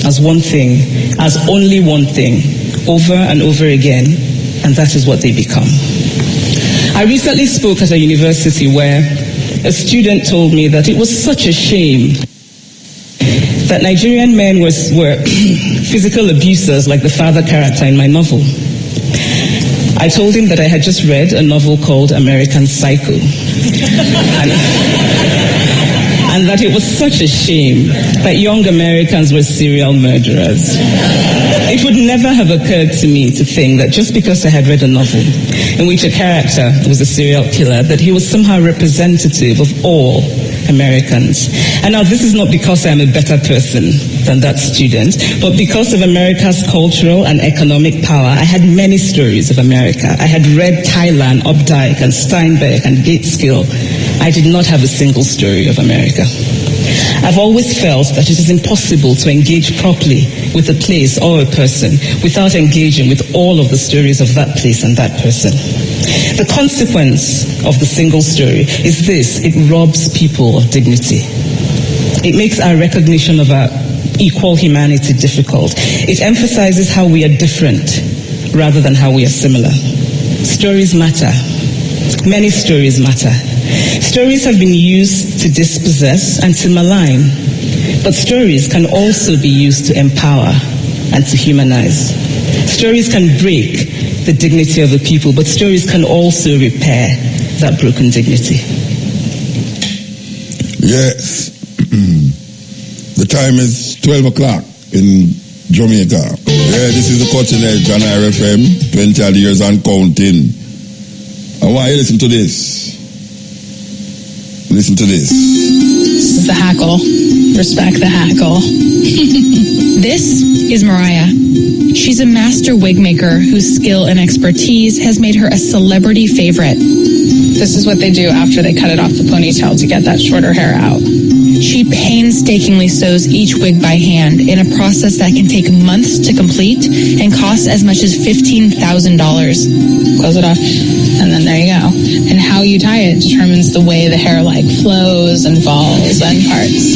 as one thing, as only one thing, over and over again, and that is what they become. I recently spoke at a university where a student told me that it was such a shame that Nigerian men were physical abusers like the father character in my novel. I told him that I had just read a novel called American Psycho. And that it was such a shame that young Americans were serial murderers. It would never have occurred to me to think that just because I had read a novel in which a character was a serial killer, that he was somehow representative of all Americans. And now this is not because I'm a better person than that student, but because of America's cultural and economic power. I had many stories of America. I had read Tyler and Updike and Steinbeck and Gateskill. I did not have a single story of America. I've always felt that it is impossible to engage properly with a place or a person without engaging with all of the stories of that place and that person. The consequence of the single story is this: it robs people of dignity. It makes our recognition of our equal humanity difficult. It emphasizes how we are different rather than how we are similar. Stories matter. Many stories matter. Stories have been used to dispossess and to malign, but stories can also be used to empower and to humanize. Stories can break the dignity of a people, but stories can also repair that broken dignity. Yes. The time is 12 o'clock in Jamaica. Yeah, this is the Cutting Edge on RFM, 20 odd years and counting. I want you to listen to this. Listen to this. This is the hackle. Respect the hackle. This is Mariah. She's a master wig maker whose skill and expertise has made her a celebrity favorite. This is what they do after they cut it off the ponytail to get that shorter hair out. She painstakingly sews each wig by hand in a process that can take months to complete and cost as much as $15,000. Close it off, and then there you go. And how you tie it determines the way the hair flows and falls and parts.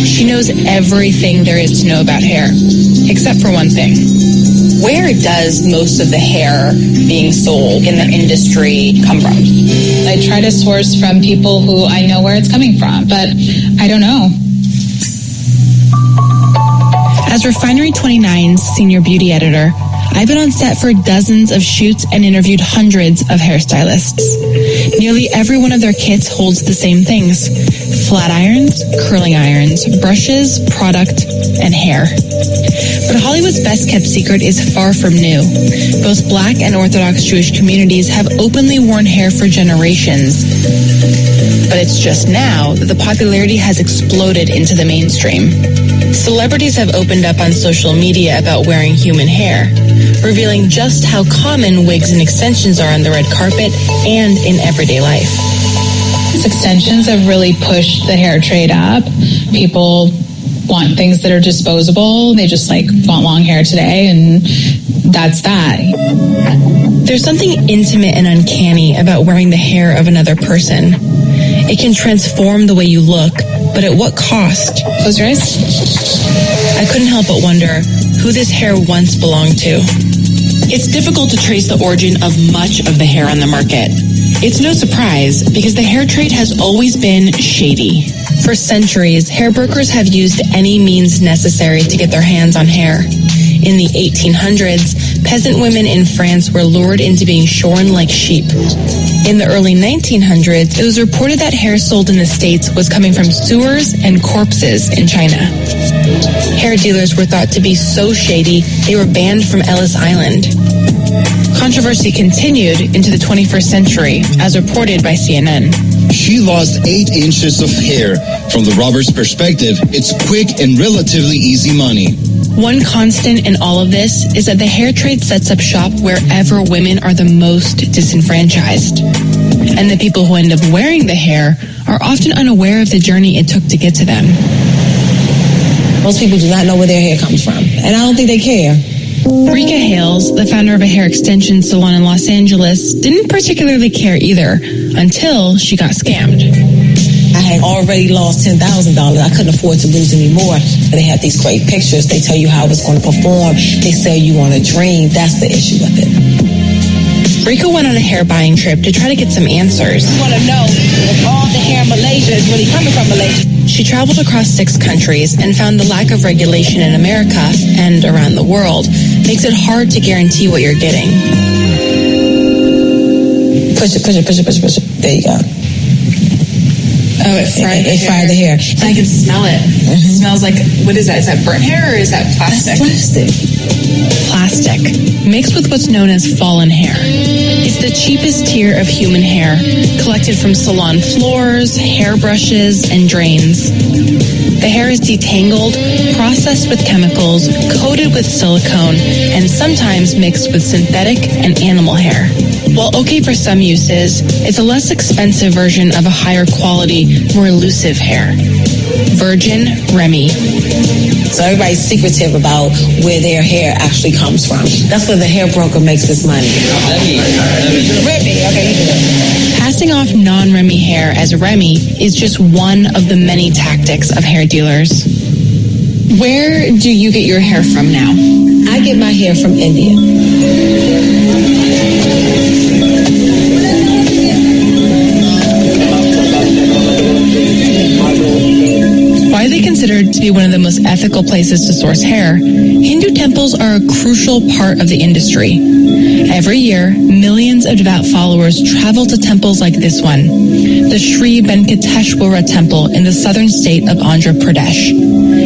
She knows everything there is to know about hair, except for one thing. Where does most of the hair being sold in the industry come from? I try to source from people who I know where it's coming from, but I don't know. As Refinery 29's senior beauty editor, I've been on set for dozens of shoots and interviewed hundreds of hairstylists. Nearly every one of their kits holds the same things: flat irons, curling irons, brushes, product, and hair. But Hollywood's best-kept secret is far from new. Both Black and Orthodox Jewish communities have openly worn hair for generations. But it's just now that the popularity has exploded into the mainstream. Celebrities have opened up on social media about wearing human hair, revealing just how common wigs and extensions are on the red carpet and in everyday life. Extensions have really pushed the hair trade up. People want things that are disposable. They just want long hair today, and that's that. There's something intimate and uncanny about wearing the hair of another person. It can transform the way you look, but at what cost? Close your eyes. I couldn't help but wonder who this hair once belonged to. It's difficult to trace the origin of much of the hair on the market. It's no surprise because the hair trade has always been shady. For centuries, hair brokers have used any means necessary to get their hands on hair. In the 1800s, peasant women in France were lured into being shorn like sheep. In the early 1900s, it was reported that hair sold in the States was coming from sewers and corpses in China. Hair dealers were thought to be so shady, they were banned from Ellis Island. Controversy continued into the 21st century, as reported by CNN. She lost 8 inches of hair. From the robber's perspective, it's quick and relatively easy money. One constant in all of this is that the hair trade sets up shop wherever women are the most disenfranchised. And the people who end up wearing the hair are often unaware of the journey it took to get to them. Most people do not know where their hair comes from, and I don't think they care. Rika Hales, the founder of a hair extension salon in Los Angeles, didn't particularly care either until she got scammed. I had already lost $10,000. I couldn't afford to lose any more. They had these great pictures. They tell you how it's going to perform. They sell you on a dream. That's the issue with it. Rika went on a hair buying trip to try to get some answers. I want to know if all the hair in Malaysia is really coming from Malaysia. She traveled across 6 countries and found the lack of regulation in America and around the world makes it hard to guarantee what you're getting. Push it. There you go. Oh, it fried the hair. I can smell it. It smells like, what is that? Is that burnt hair or is that plastic? That's plastic, mixed with what's known as fallen hair. It's the cheapest tier of human hair, collected from salon floors, hairbrushes, and drains. The hair is detangled, processed with chemicals, coated with silicone, and sometimes mixed with synthetic and animal hair. While okay for some uses, it's a less expensive version of a higher quality, more elusive hair. Virgin Remy. So everybody's secretive about where their hair actually comes from. That's where the hair broker makes his money. Remy, okay, you do it. Passing off non-Remy hair as Remy is just one of the many tactics of hair dealers. Where do you get your hair from now? I get my hair from India. Widely considered to be one of the most ethical places to source hair, Hindu temples are a crucial part of the industry. Every year, millions of devout followers travel to temples like this one, the Sri Venkateshwara Temple in the southern state of Andhra Pradesh.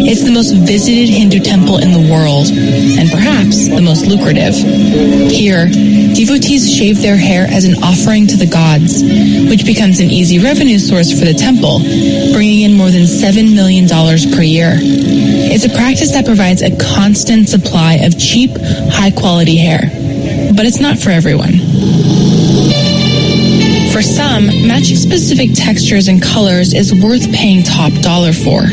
It's the most visited Hindu temple in the world, and perhaps the most lucrative. Here, devotees shave their hair as an offering to the gods, which becomes an easy revenue source for the temple, bringing in more than $7 million per year. It's a practice that provides a constant supply of cheap, high-quality hair. But it's not for everyone. For some, matching specific textures and colors is worth paying top dollar for.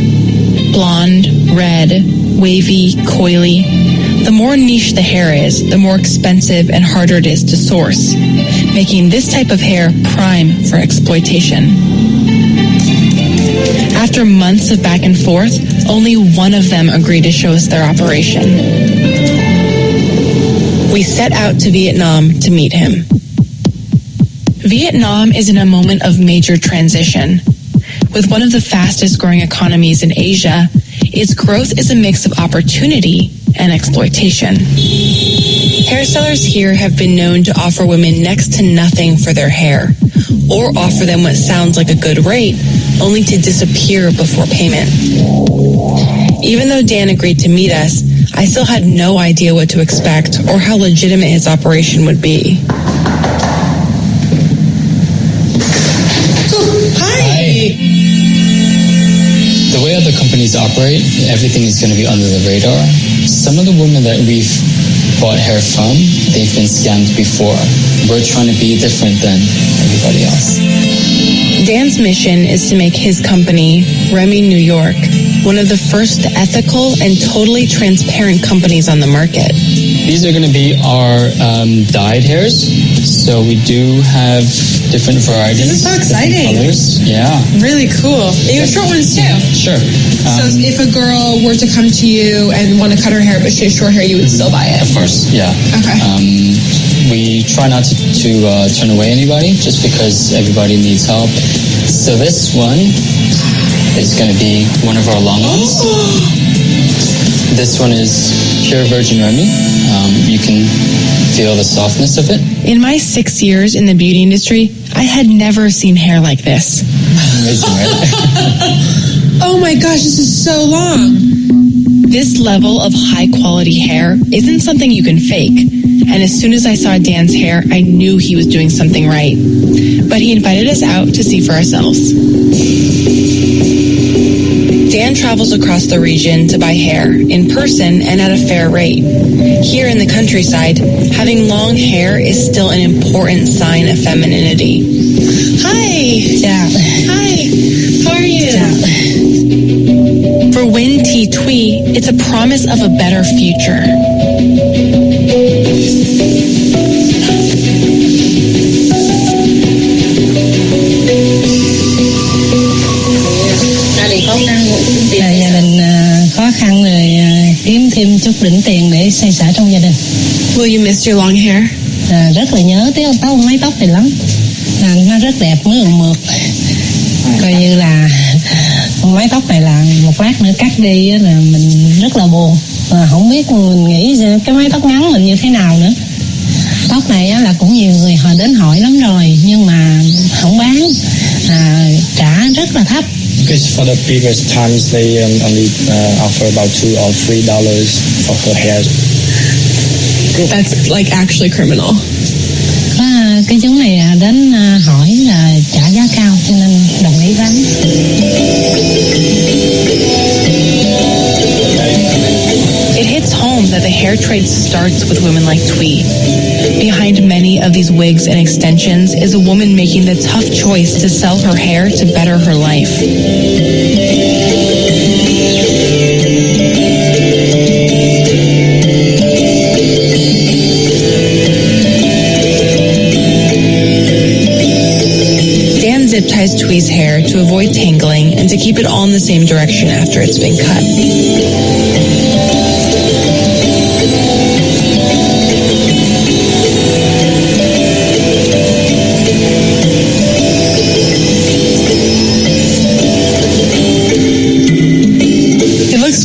Blonde, red, wavy, coily. The more niche the hair is, the more expensive and harder it is to source, making this type of hair prime for exploitation. After months of back and forth, only one of them agreed to show us their operation. We set out to Vietnam to meet him. Vietnam is in a moment of major transition. With one of the fastest growing economies in Asia, its growth is a mix of opportunity and exploitation. Hairstylists here have been known to offer women next to nothing for their hair, or offer them what sounds like a good rate, only to disappear before payment. Even though Dan agreed to meet us, I still had no idea what to expect or how legitimate his operation would be. Hi. The way other companies operate, everything is going to be under the radar. Some of the women that we've bought hair from, they've been scammed before. We're trying to be different than everybody else. Dan's mission is to make his company, Remy New York, one of the first ethical and totally transparent companies on the market. These are going to be our dyed hairs. So we do have different varieties. This is so exciting. Colors. Yeah. Really cool. And you have short ones too. Sure. So if a girl were to come to you and want to cut her hair, but she has short hair, you would still buy it? Of course, yeah. Okay. We try not to turn away anybody just because everybody needs help. So this one is going to be one of our long ones. This one is pure virgin Remy. You can feel the softness of it. In my 6 years in the beauty industry, I had never seen hair like this. Amazing, right? Oh my gosh, this is so long. This level of high quality hair isn't something you can fake. And as soon as I saw Dan's hair, I knew he was doing something right. But he invited us out to see for ourselves. Dan travels across the region to buy hair, in person and at a fair rate. Here in the countryside, having long hair is still an important sign of femininity. Hi! Yeah. Hi! How are you? For Win T Twee, it's a promise of a better future. Gia đình khó khăn rồi kiếm thêm chút đỉnh tiền để xoay sở trong gia đình. Will you miss your long hair? Rất là nhớ mái tóc này lắm. Nó rất đẹp, mượt mượt. Coi như là mái tóc này là một lát nữa cắt đi là mình rất là buồn. Không biết mình nghĩ cái mái tóc ngắn mình như thế nào nữa. Tóc này là cũng nhiều người họ đến hỏi lắm rồi nhưng mà không bán, trả rất là thấp. Because for the previous times they only offer about $2 or $3 for her hair. That's like actually criminal. Cái chú này đến hỏi là trả giá cao cho nên đồng ý bán. It hits home that the hair trade starts with women like Twee. Behind many of these wigs and extensions is a woman making the tough choice to sell her hair to better her life. Dan zip ties Twee's hair to avoid tangling and to keep it all in the same direction after it's been cut.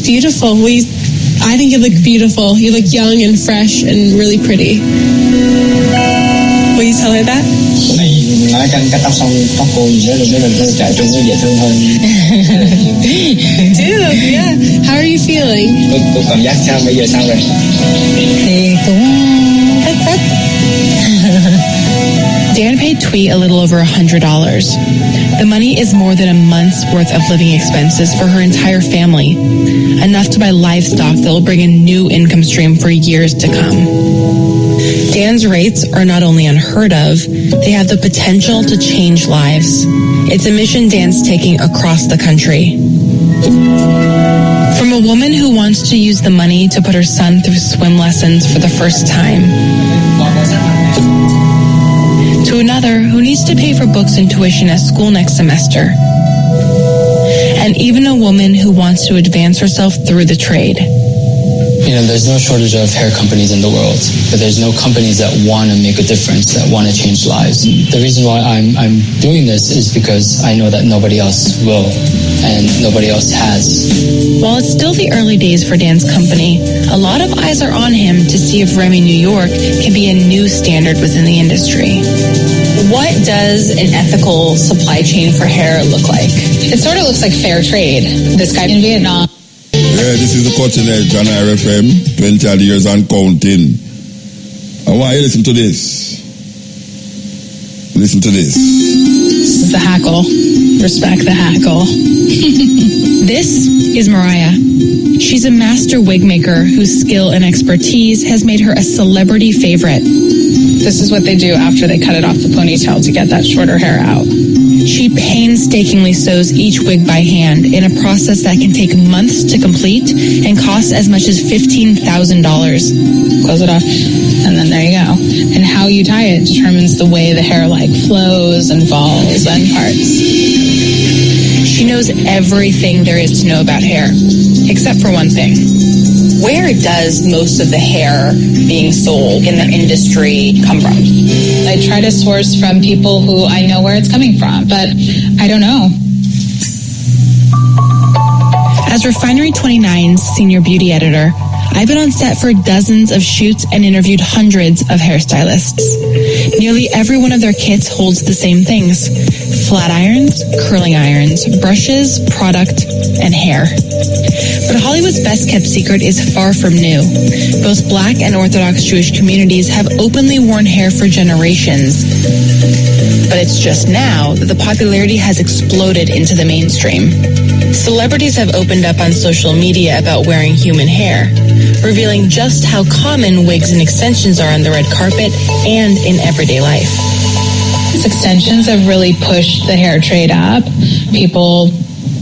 Beautiful. I think you look beautiful. You look young and fresh and really pretty. Will you tell her that? Nói cắt tóc xong tóc cô rất là trẻ trung, dễ thương hơn. Dude, yeah. How are you feeling? Cô cảm giác sao bây giờ sao rồi? Thì cũng rất. Dan paid Twee a little over $100. The money is more than a month's worth of living expenses for her entire family, enough to buy livestock that will bring a new income stream for years to come. Dan's rates are not only unheard of, they have the potential to change lives. It's a mission Dan's taking across the country. From a woman who wants to use the money to put her son through swim lessons for the first time, to another who needs to pay for books and tuition at school next semester, and even a woman who wants to advance herself through the trade. You know, there's no shortage of hair companies in the world, but there's no companies that want to make a difference, that want to change lives. The reason why I'm doing this is because I know that nobody else will, and nobody else has. While it's still the early days for Dan's company, a lot of eyes are on him to see if Remy New York can be a new standard within the industry. What does an ethical supply chain for hair look like? It sort of looks like fair trade. This guy in Vietnam. Yeah, this is the Cutting Edge on RFM, 20 odd years and counting. I want you to listen to this. Listen to this. This is the hackle. Respect the hackle. This is Mariah. She's a master wig maker whose skill and expertise has made her a celebrity favorite. This is what they do after they cut it off the ponytail to get that shorter hair out. She painstakingly sews each wig by hand in a process that can take months to complete and cost as much as $15,000. Close it off, and then there you go. And how you tie it determines the way the hair flows and falls and parts. She knows everything there is to know about hair, except for one thing. Where does most of the hair being sold in the industry come from? I try to source from people who I know where it's coming from, but I don't know. As Refinery 29's senior beauty editor, I've been on set for dozens of shoots and interviewed hundreds of hairstylists. Nearly every one of their kits holds the same things: flat irons, curling irons, brushes, product, and hair. But Hollywood's best-kept secret is far from new. Both Black and Orthodox Jewish communities have openly worn hair for generations. But it's just now that the popularity has exploded into the mainstream. Celebrities have opened up on social media about wearing human hair, revealing just how common wigs and extensions are on the red carpet and in everyday life. These extensions have really pushed the hair trade up. People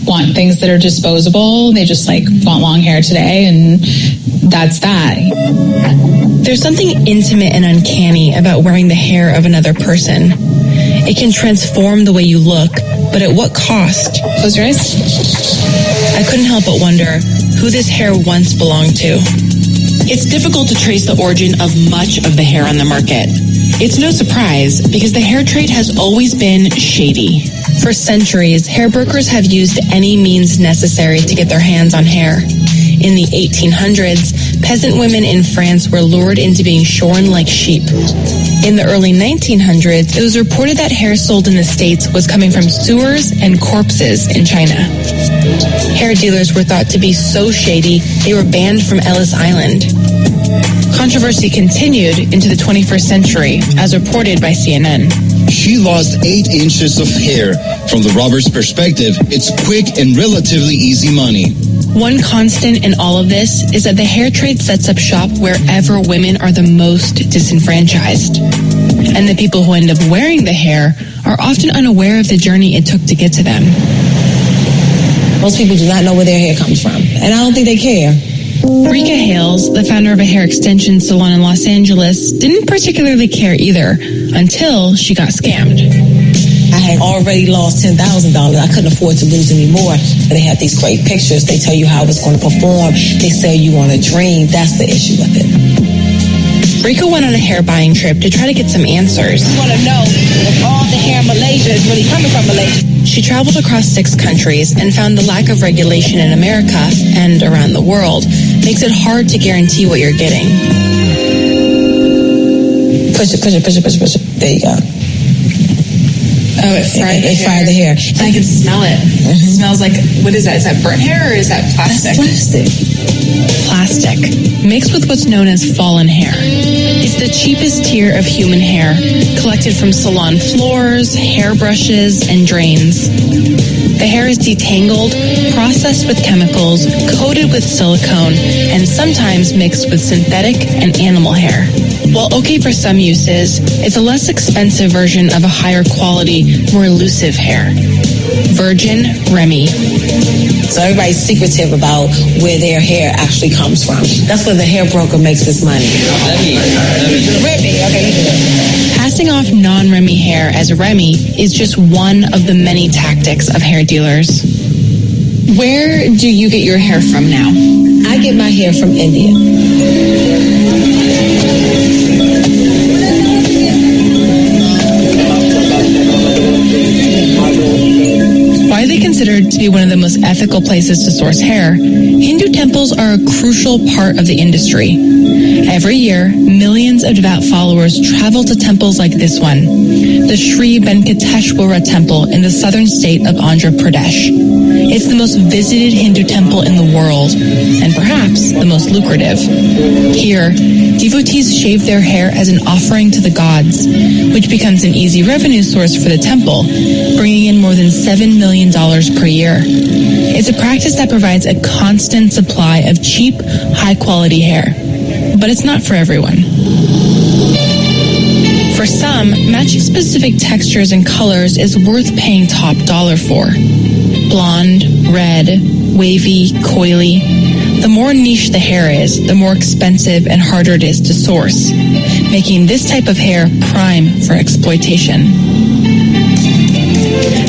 want things that are disposable. They just want long hair today, and that's that. There's something intimate and uncanny about wearing the hair of another person. It can transform the way you look, but at what cost? Close your eyes. I couldn't help but wonder who this hair once belonged to. It's difficult to trace the origin of much of the hair on the market. It's no surprise because the hair trade has always been shady. For centuries, hair brokers have used any means necessary to get their hands on hair. In the 1800s, peasant women in France were lured into being shorn like sheep. In the early 1900s, it was reported that hair sold in the States was coming from sewers and corpses in China. Hair dealers were thought to be so shady, they were banned from Ellis Island. Controversy continued into the 21st century, as reported by CNN. She lost 8 inches of hair. From the robber's perspective, it's quick and relatively easy money. One constant in all of this is that the hair trade sets up shop wherever women are the most disenfranchised. And the people who end up wearing the hair are often unaware of the journey it took to get to them. Most people do not know where their hair comes from, and I don't think they care. Rika Hales, the founder of a hair extension salon in Los Angeles, didn't particularly care either until she got scammed. I had already lost $10,000. I couldn't afford to lose any more. They have these great pictures. They tell you how it's going to perform. They sell you on a dream. That's the issue with it. Rika went on a hair buying trip to try to get some answers. I want to know if all the hair in Malaysia is really coming from Malaysia. She traveled across 6 countries and found the lack of regulation in America and around the world makes it hard to guarantee what you're getting. Push it. There you go. Oh, it fried the hair. I can smell it. It smells like, what is that? Is that burnt hair or is that plastic? Plastic, mixed with what's known as fallen hair. It's the cheapest tier of human hair, collected from salon floors, hairbrushes, and drains. The hair is detangled, processed with chemicals, coated with silicone, and sometimes mixed with synthetic and animal hair. While okay for some uses, it's a less expensive version of a higher quality, more elusive hair. Virgin Remy. So everybody's secretive about where their hair actually comes from. That's where the hair broker makes his money. Remy, okay, you do it. Passing off non-Remy hair as Remy is just one of the many tactics of hair dealers. Where do you get your hair from now? I get my hair from India. Widely considered to be one of the most ethical places to source hair, Hindu temples are a crucial part of the industry. Every year, millions of devout followers travel to temples like this one, the Sri Venkateshwara Temple in the southern state of Andhra Pradesh. It's the most visited Hindu temple in the world, and perhaps the most lucrative. Here, devotees shave their hair as an offering to the gods, which becomes an easy revenue source for the temple, bringing in more than $7 million per year. It's a practice that provides a constant supply of cheap, high-quality hair. But it's not for everyone. For some, matching specific textures and colors is worth paying top dollar for. Blonde, red, wavy, coily. The more niche the hair is, the more expensive and harder it is to source, making this type of hair prime for exploitation.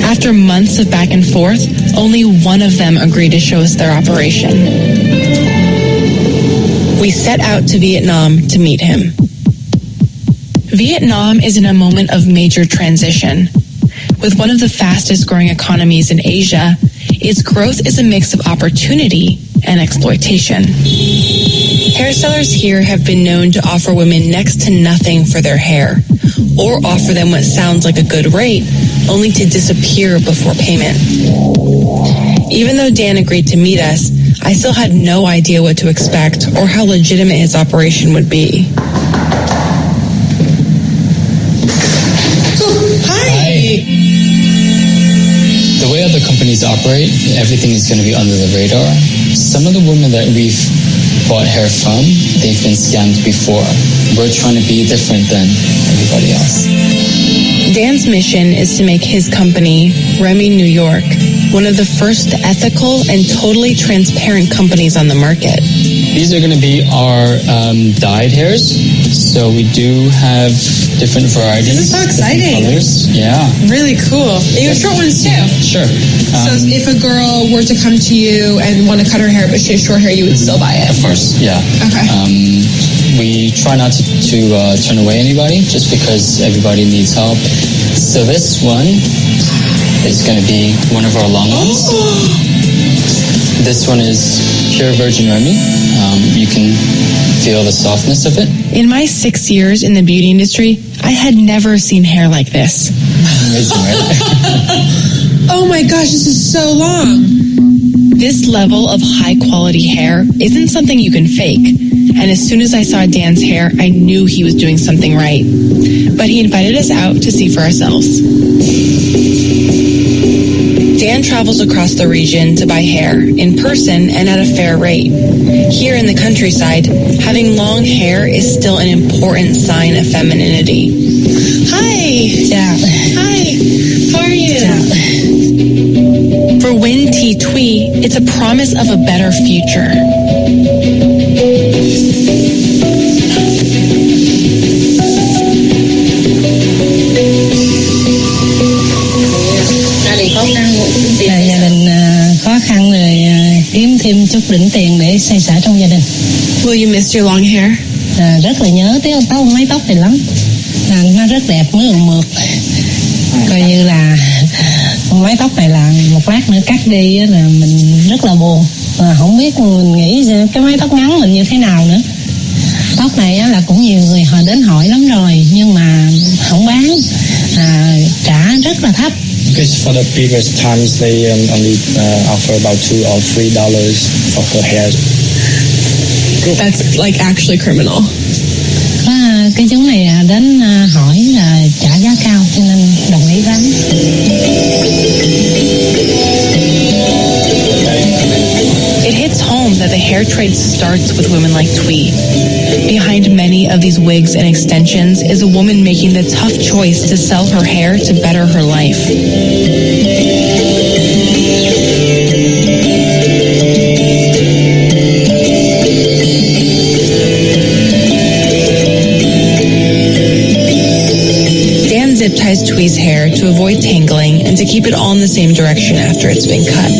After months of back and forth, only one of them agreed to show us their operation. We set out to Vietnam to meet him. Vietnam is in a moment of major transition. With one of the fastest growing economies in Asia, its growth is a mix of opportunity and exploitation. Hairstylists here have been known to offer women next to nothing for their hair, or offer them what sounds like a good rate, only to disappear before payment. Even though Dan agreed to meet us, I still had no idea what to expect or how legitimate his operation would be. Hi. The way other companies operate, everything is going to be under the radar. Some of the women that we've bought hair from, they've been scammed before. We're trying to be different than everybody else. Dan's mission is to make his company, Remy New York, one of the first ethical and totally transparent companies on the market. These are going to be our dyed hairs. So we do have different varieties. This is so exciting. Colors. Yeah. Really cool. And you have short ones too. Sure. So if a girl were to come to you and want to cut her hair, but she has short hair, you would still buy it? Of course, yeah. Okay. We try not to turn away anybody just because everybody needs help. So this one is going to be one of our long ones. This one is pure virgin Remy. You can feel the softness of it. In my 6 years in the beauty industry, I had never seen hair like this. Amazing, right? Oh my gosh, this is so long. This level of high quality hair isn't something you can fake. And as soon as I saw Dan's hair, I knew he was doing something right. But he invited us out to see for ourselves. Dan travels across the region to buy hair in person and at a fair rate. Here in the countryside, having long hair is still an important sign of femininity. Hi. Chào. Hi. How are you? For Win T Twee, it's a promise of a better future. Gia đình khó khăn rồi kiếm thêm chút đỉnh tiền để xoay sở trong gia đình. Will you miss your long hair? Rất là nhớ mái tóc này lắm. Nó rất đẹp, mượt. Coi như là mái tóc này là một lát nữa cắt đi là mình rất là buồn. Không biết mình nghĩ cái mái tóc ngắn mình như thế nào nữa. Tóc này là cũng nhiều người họ đến hỏi lắm rồi nhưng mà không bán, trả rất là thấp. Because for the previous times they only offer about $2 or $3 for her hair. That's like actually criminal. Cái chú này đến hỏi là trả giá cao cho nên đồng ý bán. It hits home that the hair trade starts with women like Twee. Behind many of these wigs and extensions is a woman making the tough choice to sell her hair to better her life. Dan zip ties Twee's hair to avoid tangling and to keep it all in the same direction after it's been cut.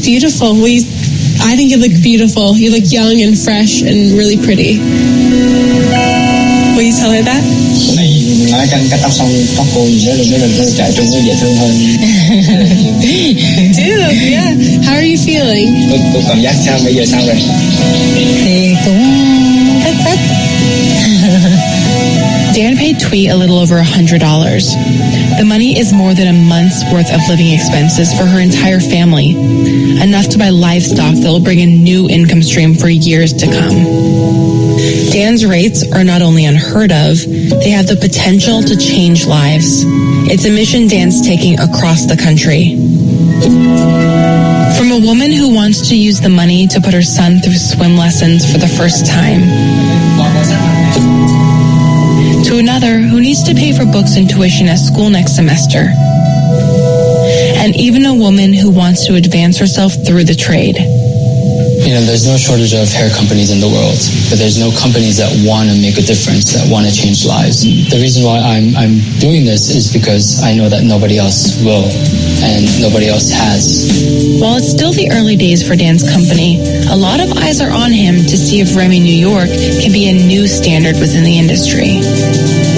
Beautiful. I think you look beautiful. You look young and fresh and really pretty. Will you tell her that? Nói cắt tóc xong tóc cô rất trẻ trung, rất dễ thương hơn. Dude, yeah. How are you feeling? Cô cảm giác sao bây giờ sao rồi? Thì cũng thích. Dan paid Twee a little over $100. The money is more than a month's worth of living expenses for her entire family, enough to buy livestock that will bring a new income stream for years to come. Dan's rates are not only unheard of, they have the potential to change lives. It's a mission Dan's taking across the country. From a woman who wants to use the money to put her son through swim lessons for the first time, to another who needs to pay for books and tuition at school next semester, and even a woman who wants to advance herself through the trade. You know, there's no shortage of hair companies in the world, but there's no companies that want to make a difference, that want to change lives. The reason why I'm doing this is because I know that nobody else will, and nobody else has. While it's still the early days for Dan's company, a lot of eyes are on him to see if Remy New York can be a new standard within the industry.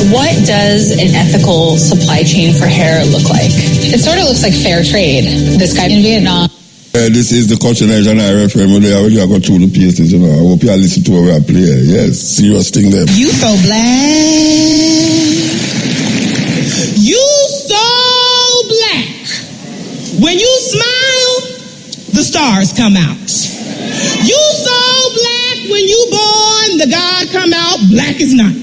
What does an ethical supply chain for hair look like? It sort of looks like fair trade. This guy in Vietnam. This is the Culture Nation FM. When you go through the pieces, you know. I hope you listen to what we play. Yes, serious thing there. You so black. You so black. When you smile, the stars come out. You so black. When you born, the God come out. Black is not.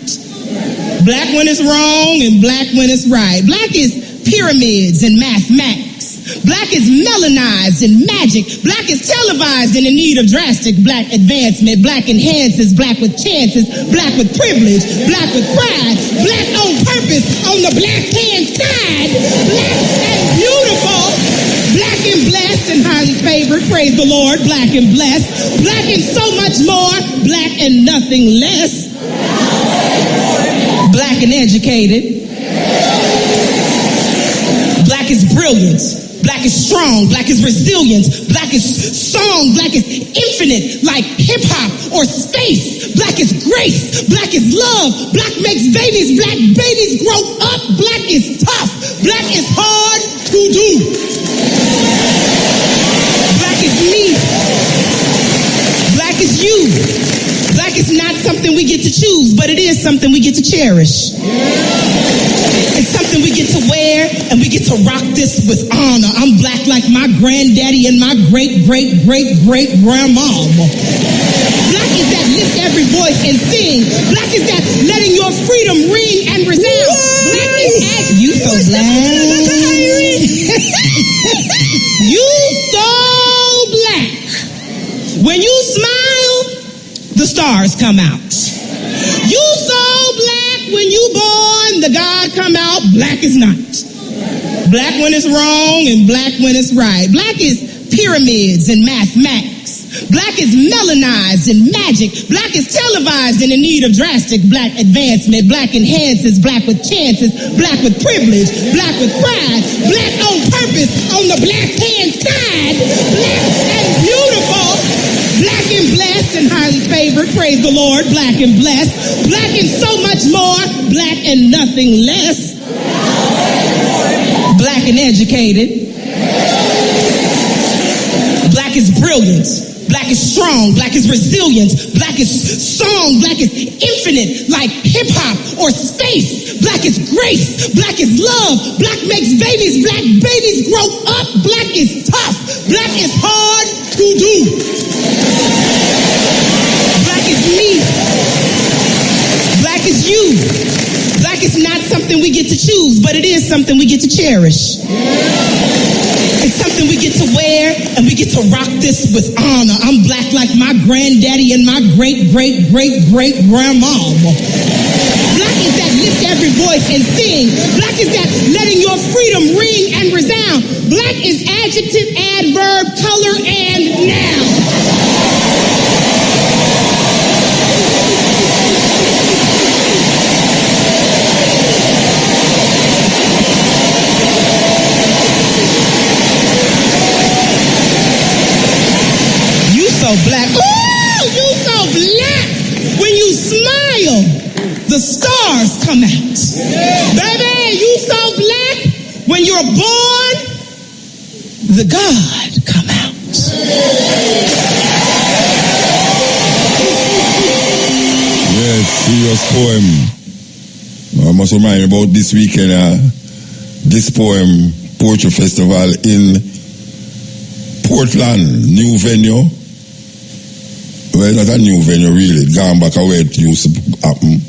Black when it's wrong and black when it's right. Black is pyramids and mathematics. Black is melanized in magic. Black is televised and in need of drastic black advancement. Black enhances, black with chances, black with privilege, black with pride, black on purpose on the black hand side, black and beautiful, black and blessed and highly favored, praise the Lord, black and blessed, black and so much more, black and nothing less, black and educated. Black is brilliance. Black is strong. Black is resilience. Black is song. Black is infinite, like hip-hop or space. Black is grace. Black is love. Black makes babies. Black babies grow up. Black is tough. Black is hard to do. Black is me. Black is you. Black is not something we get to choose, but it is something we get to cherish. It's something we get to wear, and we get to rock this with honor. I'm black like my granddaddy and my great-great-great-great-grandma. Black is that lift every voice and sing. Black is that letting your freedom ring and resound. Black is you so black. You so black. When you smile, the stars come out. You so black when you born, the God come out. Black is not. Black when it's wrong and black when it's right. Black is pyramids and mathematics. Black is melanized in magic. Black is televised and in need of drastic black advancement. Black enhances, black with chances, black with privilege, black with pride, black on purpose on the black hand side, black and beautiful, black and blessed and highly favored, praise the Lord, black and blessed, black and so much more, black and nothing less, black and educated, black is brilliance. Black is strong. Black is resilience. Black is song. Black is infinite, like hip-hop or space. Black is grace. Black is love. Black makes babies. Black babies grow up. Black is tough. Black is hard to do. Black is me. Black is you. Black is not something we get to choose, but it is something we get to cherish. It's something we get to wear, and we get to rock this with honor. I'm black like my granddaddy and my great-great-great-great-grandma. Black is that lift every voice and sing. Black is that letting your freedom ring and resound. Black is adjective, adverb, color, and noun. Black. Ooh, you so black. When you smile, the stars come out. Baby, you so black. When you're born, the God come out. Yes, serious poem. I must remind you about this weekend, this poem, Poetry Festival in Portland, new venue. Well, not a new venue really, gone back away it used to happen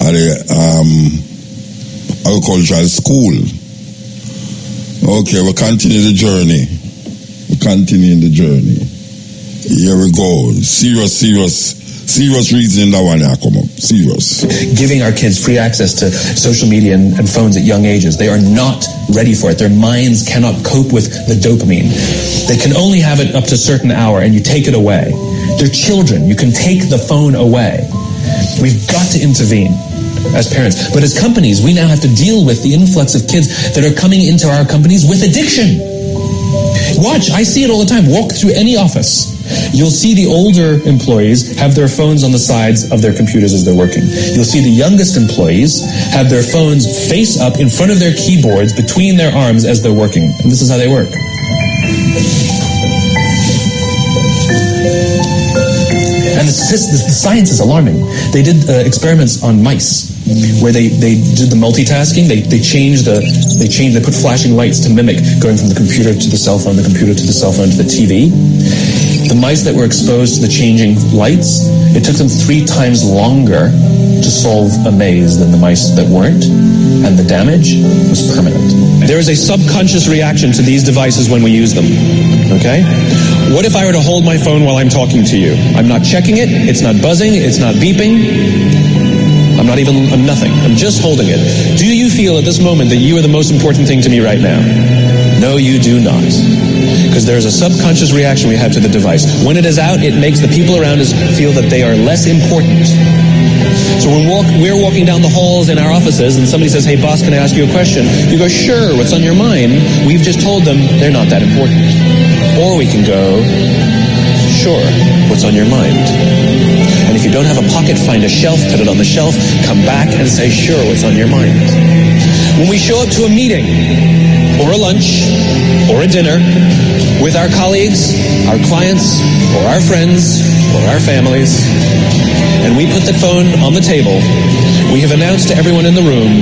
at the agricultural school. Okay, we'll continue the journey. Here we go. Serious reason that one I come up. Serious. Giving our kids free access to social media and phones at young ages. They are not ready for it. Their minds cannot cope with the dopamine. They can only have it up to a certain hour, and you take it away. They're children. You can take the phone away. We've got to intervene as parents. But as companies, we now have to deal with the influx of kids that are coming into our companies with addiction. Watch, I see it all the time. Walk through any office. You'll see the older employees have their phones on the sides of their computers as they're working. You'll see the youngest employees have their phones face up in front of their keyboards between their arms as they're working. And this is how they work. And the science is alarming. They did experiments on mice where they did the multitasking. They put flashing lights to mimic going from the computer to the cell phone, the computer to the cell phone to the TV. The mice that were exposed to the changing lights, it took them 3 times longer to solve a maze than the mice that weren't, and the damage was permanent. There is a subconscious reaction to these devices when we use them, okay? What if I were to hold my phone while I'm talking to you? I'm not checking it, it's not buzzing, it's not beeping, I'm nothing. I'm just holding it. Do you feel at this moment that you are the most important thing to me right now? No, you do not. Because there's a subconscious reaction we have to the device. When it is out, it makes the people around us feel that they are less important. So when we're walking down the halls in our offices and somebody says, hey boss, can I ask you a question? You go, sure, what's on your mind? We've just told them they're not that important. Or we can go, sure, what's on your mind? And if you don't have a pocket, find a shelf, put it on the shelf, come back and say, sure, what's on your mind? When we show up to a meeting, or a lunch, or a dinner, with our colleagues, our clients, or our friends, or our families, and we put the phone on the table, we have announced to everyone in the room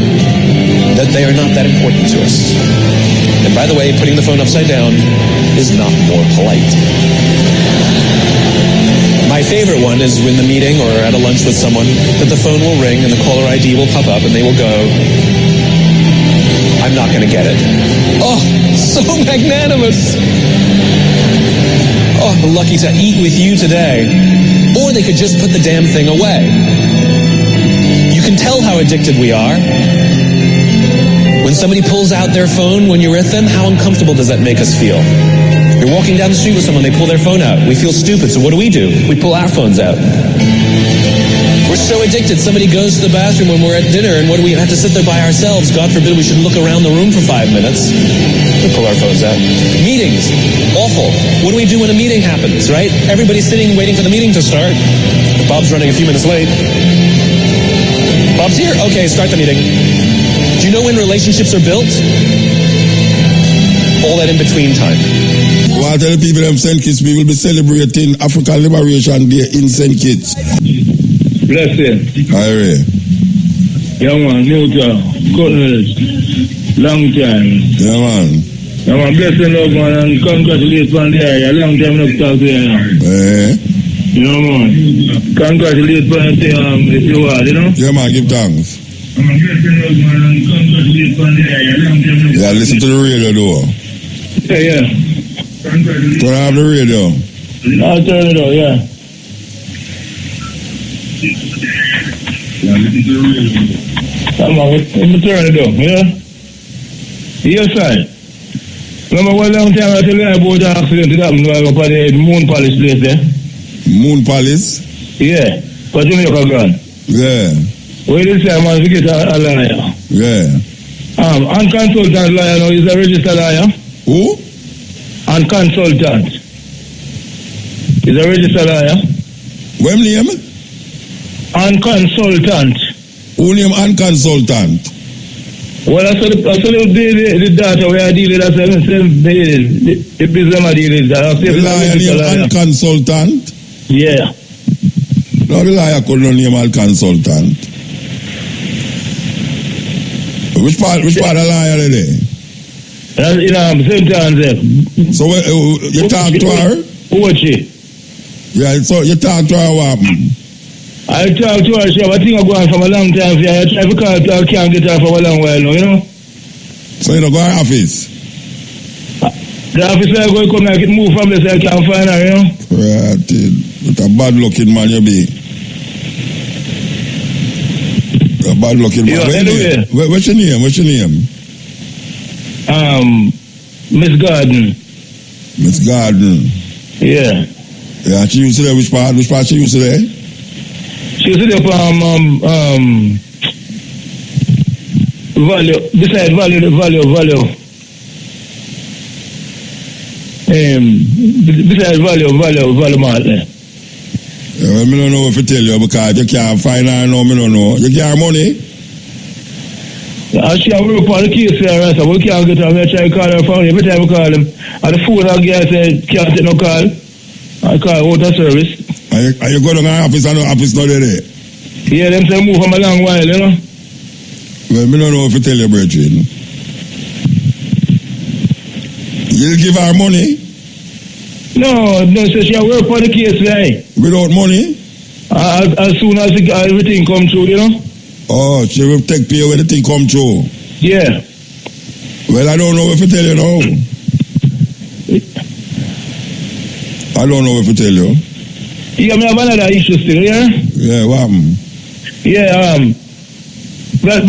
that they are not that important to us. And by the way, putting the phone upside down is not more polite. My favorite one is when the meeting or at a lunch with someone that the phone will ring and the caller ID will pop up and they will go, I'm not going to get it. Oh, so magnanimous. Oh, I'm lucky to eat with you today. Or they could just put the damn thing away. You can tell how addicted we are. When somebody pulls out their phone when you're with them, how uncomfortable does that make us feel? You're walking down the street with someone, they pull their phone out. We feel stupid, so what do? We pull our phones out. We're so addicted. Somebody goes to the bathroom when we're at dinner, and what do we have to sit there by ourselves? God forbid we should look around the room for 5 minutes. We pull our phones out. Meetings, awful. What do we do when a meeting happens, right? Everybody's sitting waiting for the meeting to start. Bob's running a few minutes late. Bob's here? Okay, start the meeting. Do you know when relationships are built? All that in between time. Well, I tell the people them St. Kitts, we will be celebrating African Liberation Day in St. Kitts. Bless you. Hi, Yeah, man, Newton, Colonel, long time. Yeah, man. Yeah, man, bless you, love, man, and congratulations on the area. Long time not talk to you. You know, man. Congratulations on the if you are, you know? Yeah, man, give thanks. Yeah, listen to the radio, though. Yeah. Turn off the radio. I'll turn it on, yeah. Come on, let me turn it on, yeah? Yes, sir. Remember one long time I tell you about the accident that happened up at the Moon Palace place there? Moon Palace? Yeah, for Jamaica Grand. Yeah. Where this time man, we get a liar. Yeah. Unconsultant liar now is a registered liar. Who? Unconsultant. Is a registered liar. What name? Unconsultant. Who name unconsultant? Well, I saw the data we are dealing with, the business I deal with that. The liar name unconsultant? Yeah. No, the liar could not name unconsultant. Which part of the liar are they? St. John's. So you talk to her? Who she? Yeah, so you talk to her what happened? I talk to her, she have a thing going from a long time. I try to call her, I can't get her for a long while now, you know? So you don't go to her office? The office I go come like it move from this, I can't find her, you know? Right, with a bad looking man you be. A bad looking man. Yeah, anyway. What's your name? What's your name? Miss Garden. Miss Garden. Yeah. Yeah, she used to there. Which part she used to there? She used to there from Value. Beside Value. Beside Value Mart there. Yeah, well, I don't know what to tell you because you can't find her now, I don't know. You get her money? She have work on the case here, right? So we can't get her. I try to call her phone. Every time we call him, and the phone I get said, can't take no call. I call out of service. Are you going to her office and the office not there? Yeah, them say move from a long while, you know? Well, I don't know what to tell you, brethren. You'll give her money? No, so she have work on the case, right? Without money? As soon as everything come through, you know. Oh, she will take pay when the thing come through. Yeah. Well, I don't know if I tell you now. I don't know if I tell you. Yeah, I have another issue still, yeah? Yeah, what happened? Yeah, but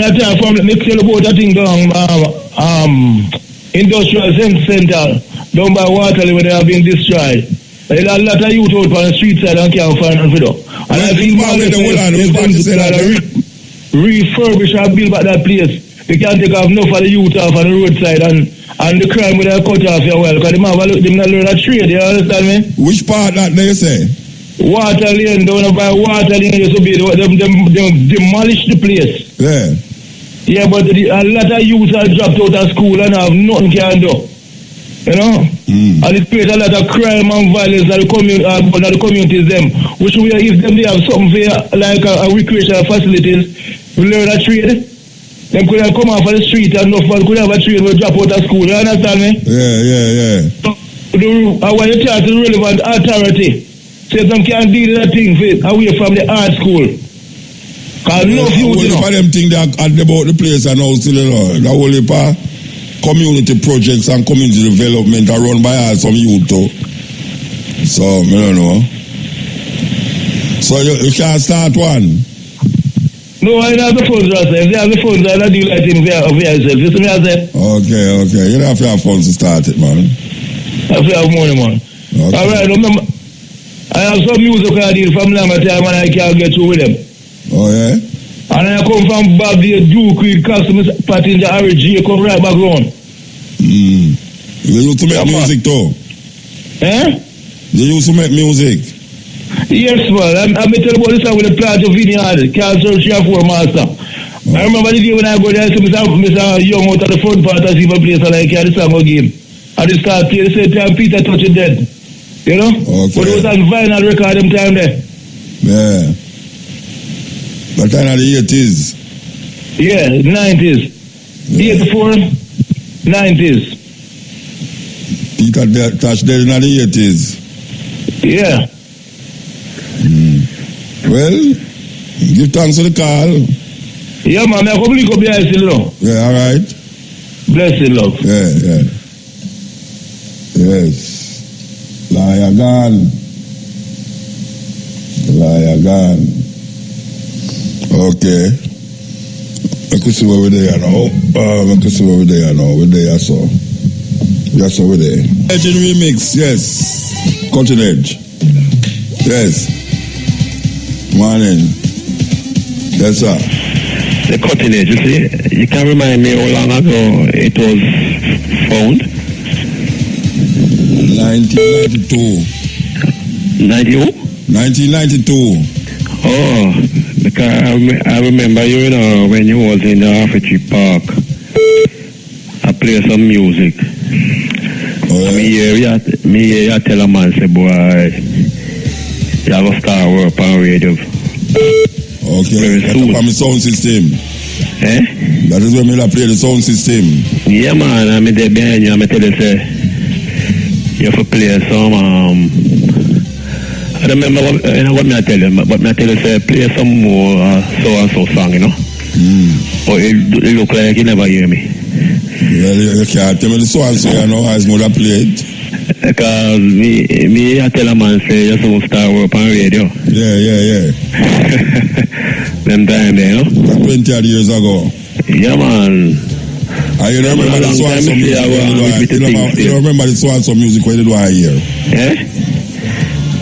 me tell you about that thing down, Industrial Center, down by Waterloo where they have been destroyed. There's a lot of youth out on the street side and can't find them for them. And I feel more like refurbish and build back that place. You can't take off enough of the youth off on the roadside and the crime with a cut off your well. Because them not learn a trade, you understand me? Which part that they say? Water lane, down by Water lane used to be, them demolish the place. Yeah. Yeah, but a lot of youth are dropped out of school and have nothing can do. You know? And it creates a lot of crime and violence at the communities them. Which we if them they have something for like a recreational facilities, we learn a trade. Them could have come off of the street and enough could have a trade will drop out of school. You understand me? Yeah. When you talk to the relevant authority, say them can't deal with that thing away from the art school. Because no youth, you know. Them thing they are about the place and now still, you know, the whole part community projects and community development are run by us some youth too. So, I don't know. So you can't start one? No, I have the funds, Rasta. If they have the funds, I don't do like things of yourself. You see me, I say? Okay. You don't have to have funds to start it, man. I have to have money, man. Okay. All right, remember, I have some music I did from longer time and I can't get through with them. Oh, yeah? And I come from Bob the Duke with customers party in the RG, come right back round. You used to make music too? Eh? You used to make music? Yes, man. I'm telling you about this with the plant of vineyard, Cancer 3 or 4 master. Oh. I remember the day when I go there, I see Mr. Young out of the front part, I see my place and I carry the song again. I just start playing the same time Peter touch it dead. You know? Okay. But it was on vinyl record them time there. Yeah. That time of the 80s? Yeah, 90s. Yeah. 84, 90s. Peter touched dead in the 80s? Yeah. Well, give thanks for the call. Yeah, man, I come link up here, still, no? Yeah, all right. Blessing, love. Yeah. Yes. Liar gone. Okay. I could see where we're there now. We're there, so. Yes, over there. Legend remix, yes. Cutting edge. Yes. Morning. Yes, sir. The cutting edge, you see, you can remind me how long ago it was found? 1992. 1992. Oh, because I remember you know when you was in the Arfitry Park, I play some music. Oh, yeah. Me hear you tell a man, say, boy, you have to start work on radio. Okay, that's on my sound system. Eh? That is when I play the sound system. Yeah, man, I'm there behind you, I'm tell you, say, you have to play some, I don't remember what me I tell you, but me I tell you, say, play some more so-and-so song, you know? But it look like you never hear me. Well, you can't tell me the so-and-so, you know, as mother played. Because me I tell a man, say, you supposed to start work on radio. Yeah. Them time there, you know? 20 odd years ago. Yeah, man. You remember the so-and-so music you remember the so-and-so music when you do I hear? Yeah?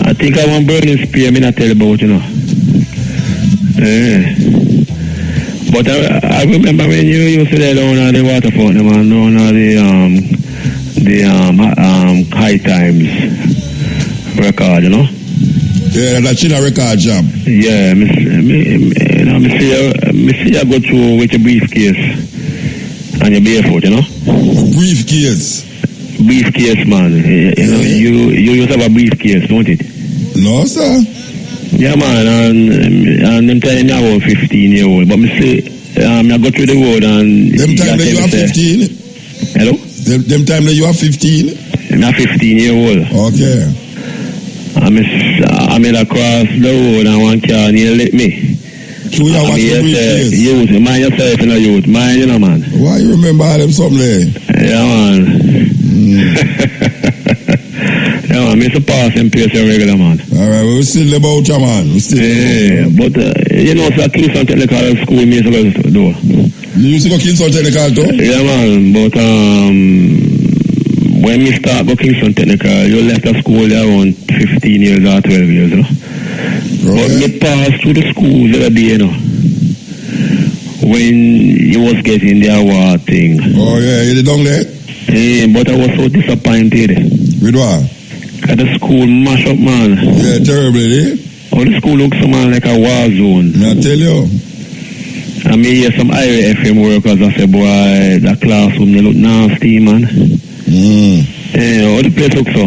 I think I want burning spear, me not tell about, you know. Yeah. But I remember when you used to lay down on the water fountain, man, down on the High Times record, you know? Yeah, that China record job. Yeah, me see you go through with your briefcase and your barefoot, you know? Briefcase? Briefcase, man. You know, you used to have a briefcase, don't it? No, sir. Yeah, man, and them time I was 15-year-old. But me say, I go through the road and... Them time that you are 15? Hello? Them time that you are 15? I'm 15-year-old. Okay. I'm in across the road and one car near let me. So you watch the briefcase? Youth, mind yourself in a youth, mind you know, man. Why you remember all them something there? Yeah, man. Yeah, man, Mr. Pass and Pierce a regular, man. Alright, we're still about you, man. But, you know, so Kingston Technical School, me used to go to do. You used to go Kingston Technical too? Yeah, man, but, when we start go Kingston Technical, you left the school there around 15 years or 12 years, you know. Right. But me passed through the school the other day, you know. When you was getting the award thing. Oh yeah, you did down there? Yeah, but I was so disappointed. With what? Cause the school mash up, man. Yeah, terribly, eh? Oh, the school looks, man, like a war zone. I tell you. I mean, hear some IRA FM workers, I say, boy, that classroom, they look nasty, man. Yeah, how the place look so?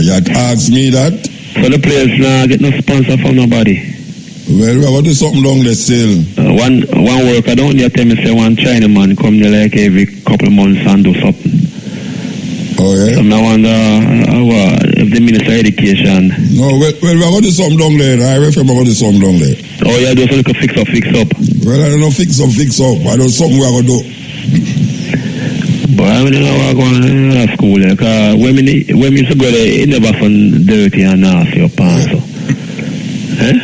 You asked me that? So the place now get no sponsor from nobody. Well, we have to do something down there still. One worker down there tell me say one Chinaman come there like every couple of months and do something. Oh yeah? So I wonder if the Minister of Education. No, well we have to do something down there. I refer we have to do something down there. Oh yeah, do something fix up. Well, I don't know fix up. I don't know something we are going to do. But I don't know what going on at school. Like, when we used to go there, it never fun dirty and nasty up and so. Eh?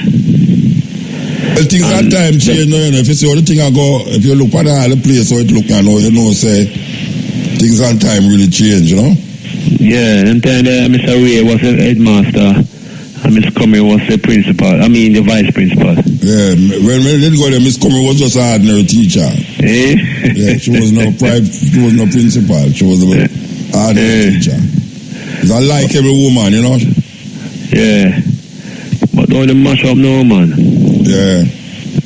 Well, things at time change, you know. If you see how the thing I go, if you look at all the place how it look, you know, say, things at time really change, you know? Yeah, and then Mr. Ray was the headmaster, and Miss Cumming was the the vice principal. Yeah, when we did go there, Miss Cumming was just an ordinary teacher. Eh? Yeah, she was no principal, she was an ordinary teacher. It's a likeable woman, you know? Yeah. But all the mash up now, man. Yeah.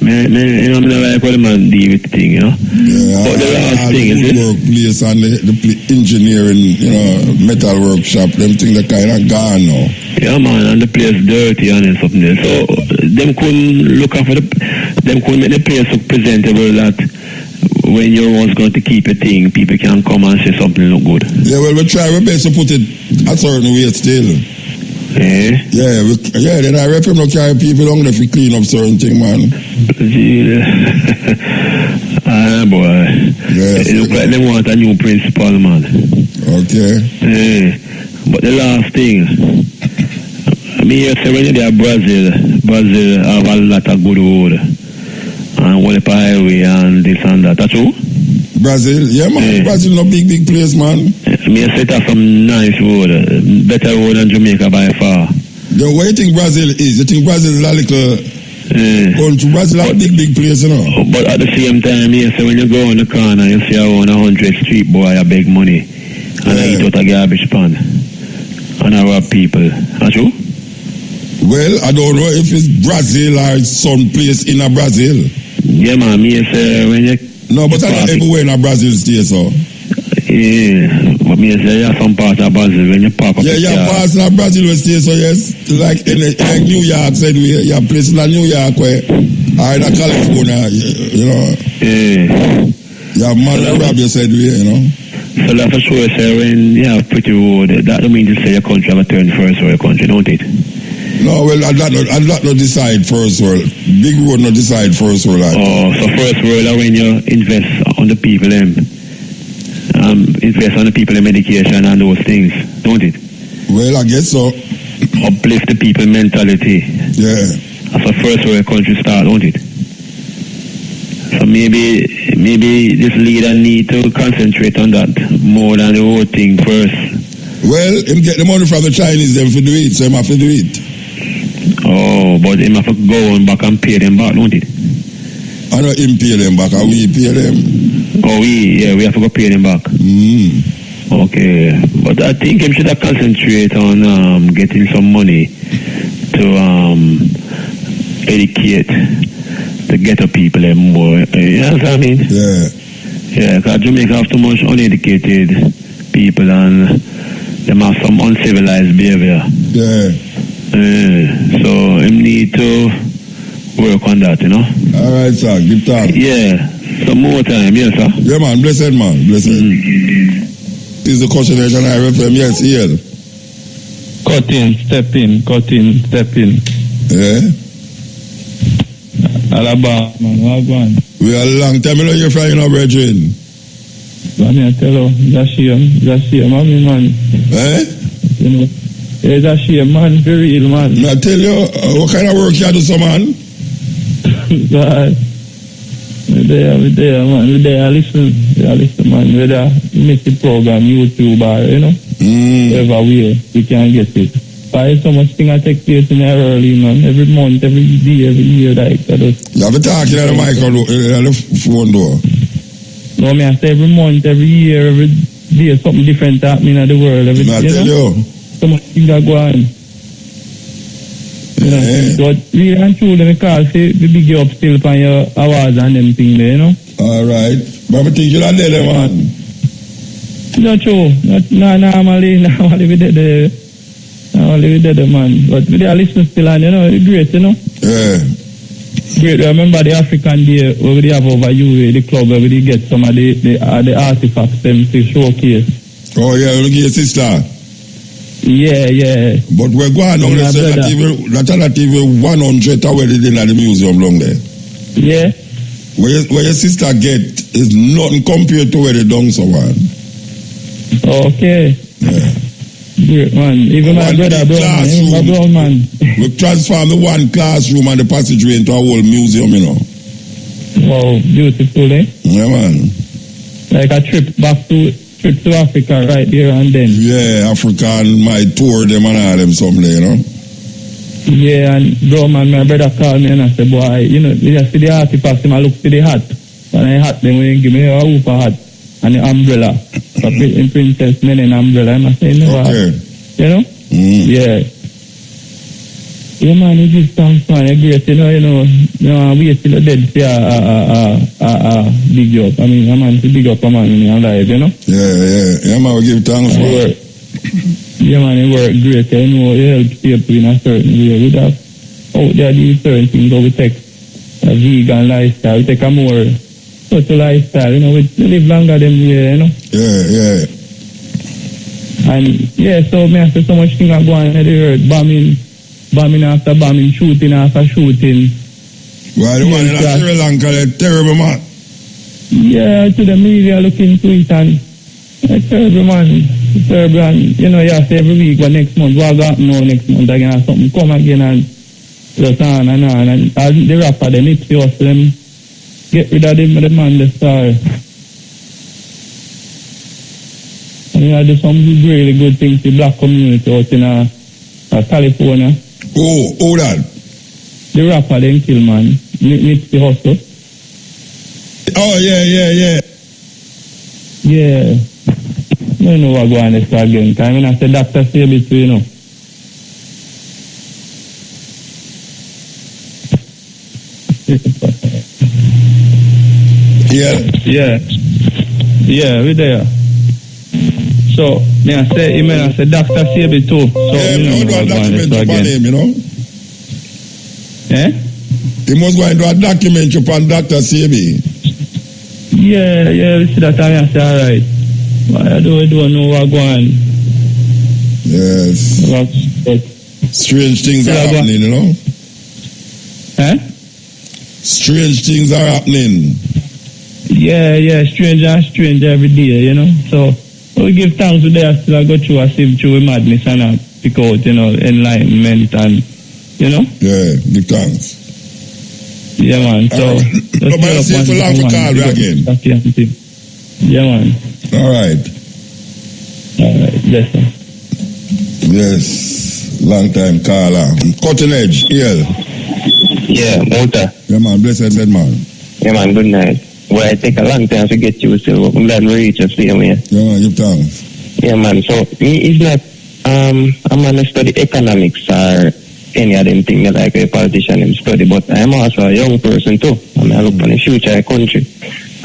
Man, you know, I like what the man deal with the thing, you know? Yeah. But the last thing is it? Workplace and the engineering, you know, metal workshop, them things that kind of gone now. Yeah, man, and the place dirty and something there. So, them couldn't look after them couldn't make the place look presentable that when you're always going to keep a thing, people can come and say something look good. Yeah, well, we try our best to put it a certain way still. Eh? Yeah, then I reckon no carry people on there to clean up certain thing, man. Boy. Yeah, it look like they want a new principal, man. Okay. Yeah. But the last thing, I mean, say when you're there, Brazil have a lot of good road. And what if highway and this and that. That's true? Brazil? Yeah, man. Yeah. Brazil no big place, man. I mean, I have some nice road, better road than Jamaica by far. Then what you think Brazil is? You think Brazil is a little country? Brazil is a big place, you know? But at the same time, yes, when you go in the corner, you see around 100 street boy, a big money. And I eat out a garbage pan. And I rob people. That's true? Well, I don't know if it's Brazil or some place in a Brazil. Yeah, man, me say when you... No, but I'm not everywhere in a Brazil state, so... Yeah, but me say yeah, some part of Brazil when you park up. Yeah, parts of Brazil will stay, so yes, like in New York, said we, you have places in New York where, or in California, you know. Yeah. You have man that rob you, said we, you know. So that's for sure, say when you have pretty road, that don't mean to say your country have a turn first world country, don't it? No, well, I'd not decide first world. Big road not decide first world. So first world are when you invest on the people, invest on the people in medication and those things, don't it? Well, I guess so. Uplift the people mentality. Yeah. That's a first world country start, don't it? So maybe this leader need to concentrate on that more than the whole thing first. Well, him get the money from the Chinese, them to do it, so him have to do it. Oh, but him have to go on back and pay them back, don't it? I know him pay them back, and we pay them. Oh, we have to go pay them back. Okay, but I think him should have concentrate on getting some money to educate the ghetto people more. You know what I mean? Yeah. Yeah, because Jamaica have too much uneducated people and them have some uncivilized behavior. Yeah. So him need to work on that, you know. All right, sir. Give time. Yeah. Some more time, yes, sir. Yeah, man. Blessed, man. Blessed. This is the question that I refer. Yes, here. Cut in, step in. Yeah? Alabama, man, what go on? We are a long time, you know you're from, brethren. But I tell you, that's shame, man. Eh? You know, it's a shame, man, very real, man. I tell you, what kind of work you do, so, man? God. We're there, man. We're there, listen, man. We're there, make the program, YouTube, wherever we can get it. But so much thing I take place in there early, man. Every month, every day, every year, like that. You have to talk in the mic on the phone door. No, I say every month, every year, every day, something different happening in the world. Every, I tell you. So much things that go on. But really and truly, because the big up still on your awards and them things there, Alright. But I think you're not there, man. Not true. Normally we did the man. But we are listening still and, it's great, Yeah. Great. Remember the African Day where we have over UA, the club where we get some of the artifacts them to showcase. Oh, yeah, look at your sister. Yeah. But we're going on to say that even 100 already in the museum long there. Yeah. Where your sister get is nothing compared to where they done so man. Okay. Yeah. Great, man. Even my brother, man. We transform the one classroom and the passageway into a whole museum, Wow, beautiful, eh? Yeah, man. Like a trip to Africa right there and then. Yeah, Africa and my tour them and all them someday, Yeah, and bro, man, my brother called me and I said, boy, you just see the artifacts, I look to the hat. And I hat them, when you give me a hooper hat and the umbrella. So in Princess Men and umbrella, I say, okay. Yeah. Yeah, man, it just sounds fun. I great, we still dead for big up. I mean, a man to big up a man in your life, Yeah, man, we give thanks for it. Yeah, man, it work great. It helps people in a certain way. We have out there these certain things, we take a vegan lifestyle, we take a more social lifestyle, we live longer than we, Yeah. And, so me I say so much things are going on in the earth, bombing after bombing, shooting after shooting. Well, the one in Sri Lanka, they're terrible, man. Yeah, to the media looking into it and terrible, man. Terrible, and you say every week, but next month, what got next month again, or something come again and just on and the rapper, them, it's just them, get rid of them, the man, the star. And do some really good things to the black community out in California. Oh, that? The rapper, them kill, man. Nipsey Hussle. Oh, yeah. Yeah. I don't know what going on this again. I mean, I said Dr. Sabi too, Yeah, we're there. So, I said Dr. Sabi too. So, you know what going on this again. He must go and do a documentary upon Dr. Sabi. Yeah, we see that time I say, alright. But I don't know what's going on. Yes. Strange things are happening, Strange things are happening. Yeah, strange every day, So, we give thanks to them still I go through a sieve through madness and pick out, enlightenment and, Yeah, give thanks. Yeah, man. So, let's see if we long to call you again. Yeah, man. All right. Bless you. Yes, long time caller. Cutting edge, Yeah, Muta. Yeah, man, blessed man. Yeah, man, good night. Well, it take a long time to get you, so I'm glad we reach the same way. Yeah, man, give thanks. Yeah, man, so me is not, I'm going to study economics or any of them things that like a politician in study, but I'm also a young person too. I look for the future of the country.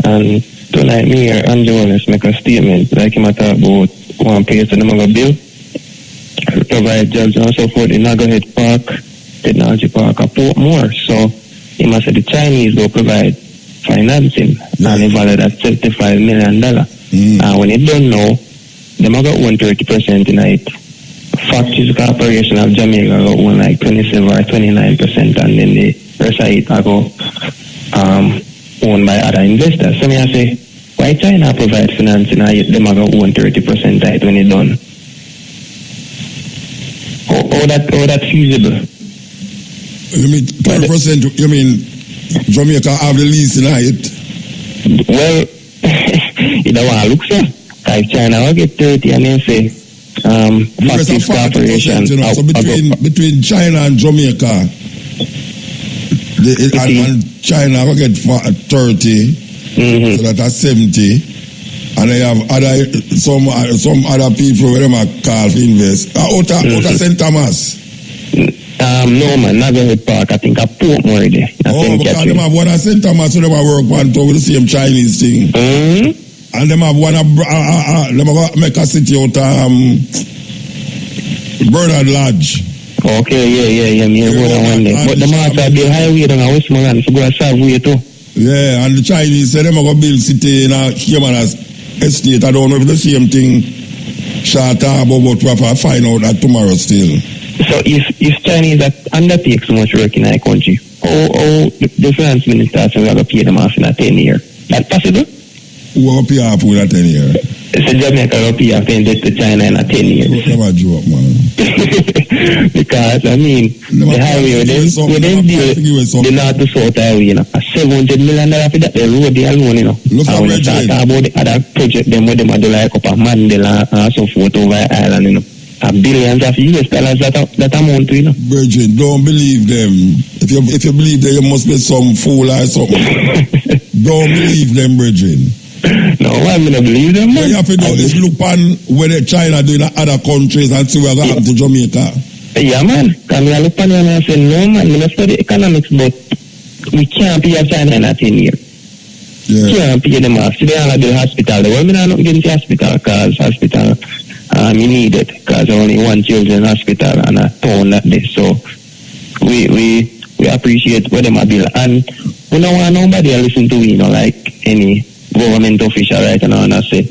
And tonight, me here, Andrew Wallace make a statement, like him talk about one place in the Maga bill, provide jobs and so forth in Nagahead Park, Technology Park, or Portmore. So, he must say the Chinese will provide financing, and they value at $75 million. And when you don't know, they might got 130% in it. Factories Corporation of Jamaica own like 27 or 29%, and then the rest of it go owned by other investors. So I say, why China provide financing and yet them go own 30% of it when it's done? How that feasible? You mean 12%? You mean Jamaica have the lease in it? Well, you don't want to look so. If China will get 30 and then say, Factories Corporation. You know, so between China and Jamaica, and China will get 30, so that's 70. And they have some other people where they might call for invest. Out of St. Thomas. No man, not Head Park. I think I Portmore there. Because they have one at St. Thomas, so they might work one with the same Chinese thing. And they have one they might make a city out of Bernard Lodge. Okay, yeah, me go down one day. But the matter the highway down Westmoreland, so go a Savoy too. Yeah, and the Chinese say they might go build city in a Caymanas estate. I don't know if the same thing short about, but we have to find out that tomorrow still. So if Chinese that undertake so much work in our country, how the finance minister says we have to pay them off in a 10 year? That possible? Who will pay off in a 10 year? So Jamaica will pay off in debt to China in a 10 years. Never joke, man. Because I mean the highway with them deal the north to south highway, you know, $700 million for that the road they alone, you know. Look and when you talk about the other project them where them do like up a Mandela and so forth over Ireland, you know. Billions of US dollars that amount to, you know. Virgin, don't believe them. If you believe them, you must be some fool or something. Don't believe them, Virgin. No, I'm gonna believe them. What you have to do is look on whether China doing in other countries and see what happened to Jamaica. Yeah, man. Because I look on and I say, no, man, we don't study economics, but we can't pay China in a 10 years. Yeah. Can't pay them off. So they are at the hospital. The women are not getting to hospital because hospital. You need it because only one children's hospital and a town that day. So we appreciate what them are built, and we don't want nobody to listen to we, you know, like any government official right now and I say,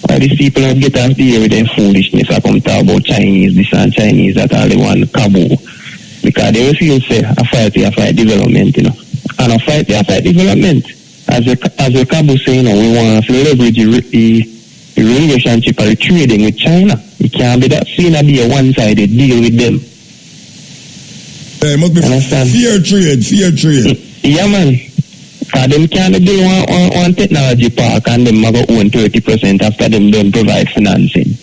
why these people have get off the air with their foolishness. I come talk about Chinese this and Chinese that all they want Cabo, because they feel say a fight development, you know, and a fight development. As a Cabo say, you know, we want to leverage the relationship or the trading with China. It can't be that seen to be a one-sided deal with them. It must be fair trade. Yeah, man. Because them can't do one technology park and them go own 30% after them don't provide financing.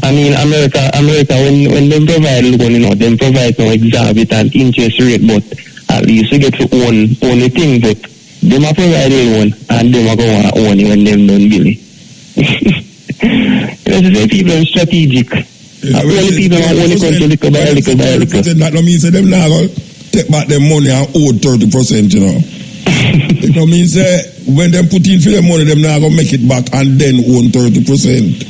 I mean, America when them provide loan, you know, them provide no exorbitant interest rate, but at least you get to own the thing, but them a provide a loan and them a go and own it when them don't build it. You know, people are strategic. Only people are only going to little by little. That no means them now go take back their money and owe 30%, you know. It no means when them put in for their money, them now go make it back and then own 30%.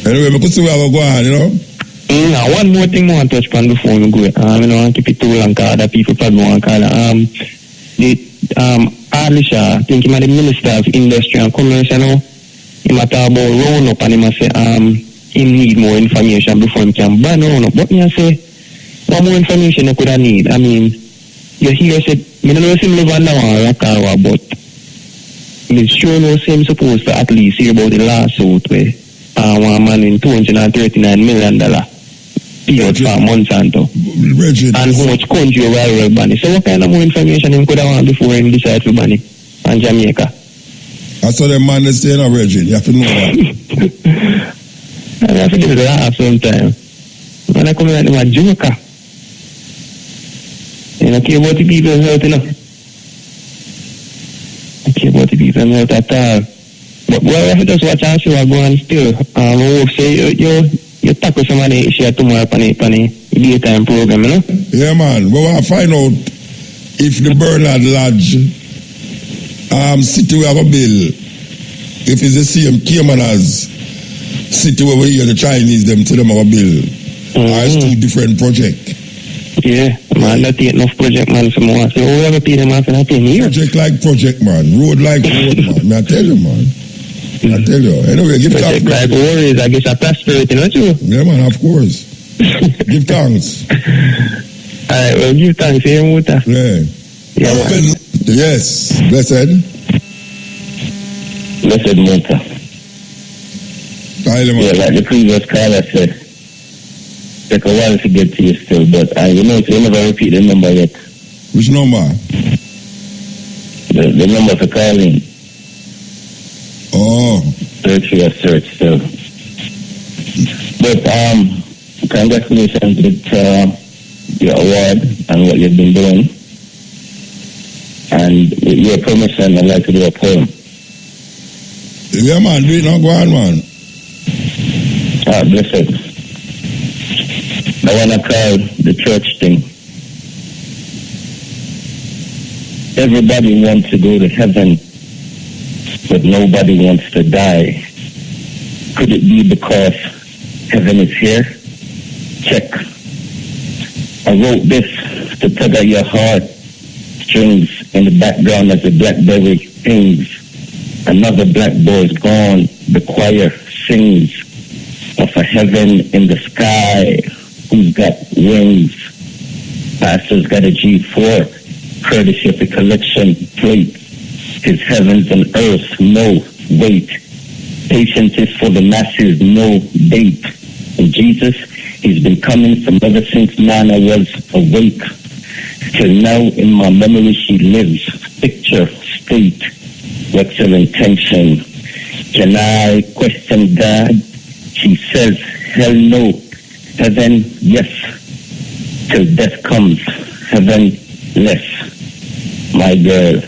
Anyway, we could see where I go on, you know. Now, one more thing I want to touch upon before we go. I don't want to keep it too long because other people probably want to call it. Alisha, I think he might be Minister of Industry and Commerce, you know. He might talk about Roundup and he might say he need more information before he can ban Roundup. But me I say, what more information you could have need? I mean, you hear said, I don't know if him live under one Rakawa, but I'm sure no him supposed to at least hear about the lawsuit where one man in $239 million payout for Monsanto. And how much country will ban it. So what kind of more information him could have want before he decide to ban it on Jamaica? I saw the man that's staying in a virgin. You have to know that. I have to do the laugh sometimes. When I come in, I'm a joker. You don't care about the people's health, you know. I care about the people's health at all. But well, I have to just watch and see what going on still. I hope say you tackle some of the issue tomorrow on the daytime program, you know? Yeah, man. We want to find out if the Bernard Lodge city we have a bill, if it's the same Cayman as city where we hear the Chinese them to them have a bill. Or it's two different projects. Yeah, man, that ain't enough project, man. So I say, we have to pay them off in a 10 years. Project like project, man. Road like road, man. May I tell you, man. I tell you. Anyway, give thanks. Like worries, I guess I prosperity, not you? Yeah, man, of course. Give thanks. Alright, well, give thanks here, Muta. Yeah. Yeah, man. Yes. Blessed. Blessed Muta. Yeah, like the previous caller said, take a while to get to you still, but you never repeat the number yet. Which number? The number for calling. Oh. Search still. But congratulations with your award and what you've been doing. And with your permission, I'd like to do a poem. Yeah, man, do it now, go on, man. Blessed. I want to call the church thing. Everybody wants to go to heaven, but nobody wants to die. Could it be because heaven is here? Check. I wrote this to tug at your heart strings in the background as the blackberry pings. Another black boy's gone. The choir sings of a heaven in the sky. Who's got wings? Pastor's got a G4, courtesy of the collection plate. His heavens and earth, no wait. Patience is for the masses, no bait. And Jesus, he's been coming from ever since man I was awake. Till now in my memory she lives. Picture, state, what's your intention? Can I question God? She says, hell no. Heaven, yes. Till death comes, heaven, less. My girl,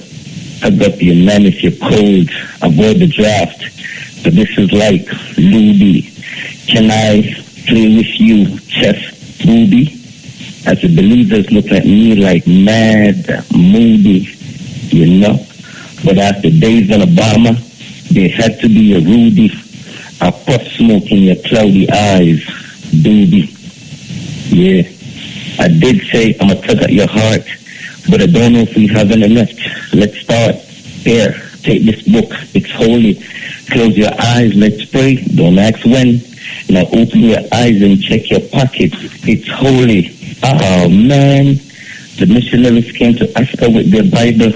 hug up your man if you're cold. Avoid the draft. But this is like Luby. Can I play with you, chess, booby? As the believers look at me like mad, moody, you know. But after days on Obama, there had to be a Rudy. I puff smoke in your cloudy eyes, doobie. Yeah, I did say I'm a tug at your heart, but I don't know if we have any left. Let's start. Here, take this book, it's holy. Close your eyes, let's pray. Don't ask when. Now open your eyes and check your pockets. It's holy. Oh man, the missionaries came to Africa with their Bible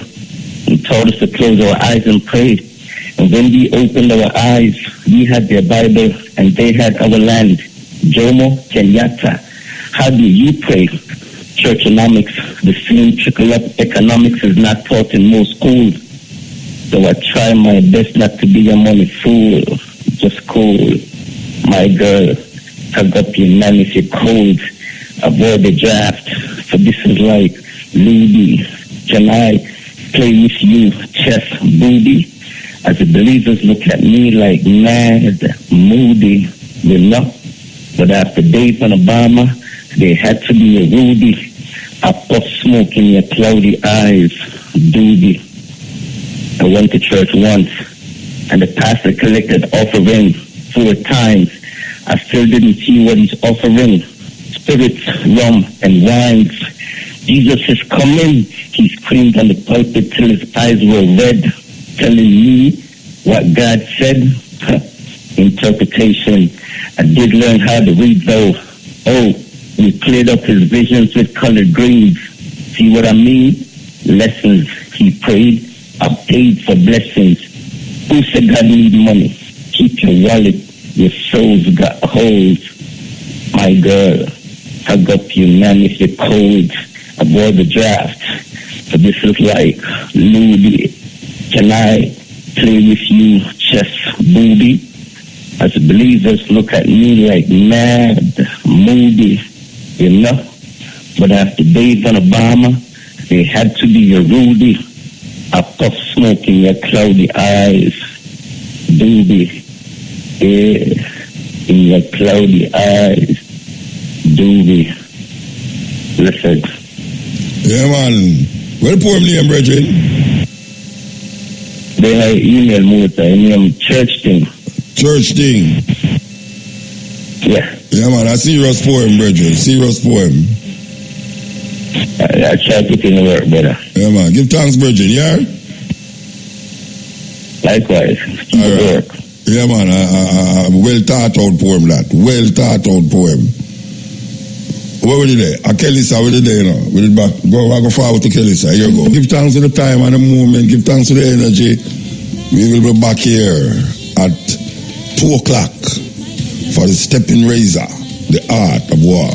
and told us to close our eyes and pray. And when we opened our eyes, we had their Bible and they had our land. Jomo Kenyatta, how do you pray? Churchonomics, the same trickle-up economics is not taught in most schools. So I try my best not to be a money fool. Just cool. My girl, hug up your man if you're cold. Avoid the draft. So this is like Luby. Can I play with you, chess, booby? As the believers look at me like mad, moody, you know. But after days on Obama, there had to be a Rudy. I puff smoke in your cloudy eyes, doobie. I went to church once, and the pastor collected offering 4 times. I still didn't see what he's offering. Spirits, rum, and wines. Jesus is coming. He screamed on the pulpit till his eyes were red, telling me what God said. Interpretation. I did learn how to read though. Oh, we cleared up his visions with colored greens. See what I mean? Lessons. He prayed. I paid for blessings. Who said God need money? Keep your wallet. Your soul's got holes. My girl, hug up your man if you're cold. Avoid the draft. So this is like Luby. Can I play with you, chess, booby? As believers look at me like mad, moody, you know. But after days on Obama, there had to be a Rudy. I puff smoke in your cloudy eyes, doobie. Yeah, in your cloudy eyes, doobie. Listen. Yeah, man. What poem name, brethren? They have email Muta, name Church Thing. Church Thing. Yeah. Yeah, man, a serious poem, brethren. Serious poem. I try to put in the work, brother. Yeah, man. Give thanks, brethren, yeah? Likewise. Keep all right. Work. Yeah, man, a well thought out poem that. Well thought out poem. Where were you there? Kellysa, where were you there now? We did back. Go forward to Kellysa. Here you go. Give thanks to the time and the moment. Give thanks to the energy. We will be back here at 2 o'clock for the stepping razor, the art of war.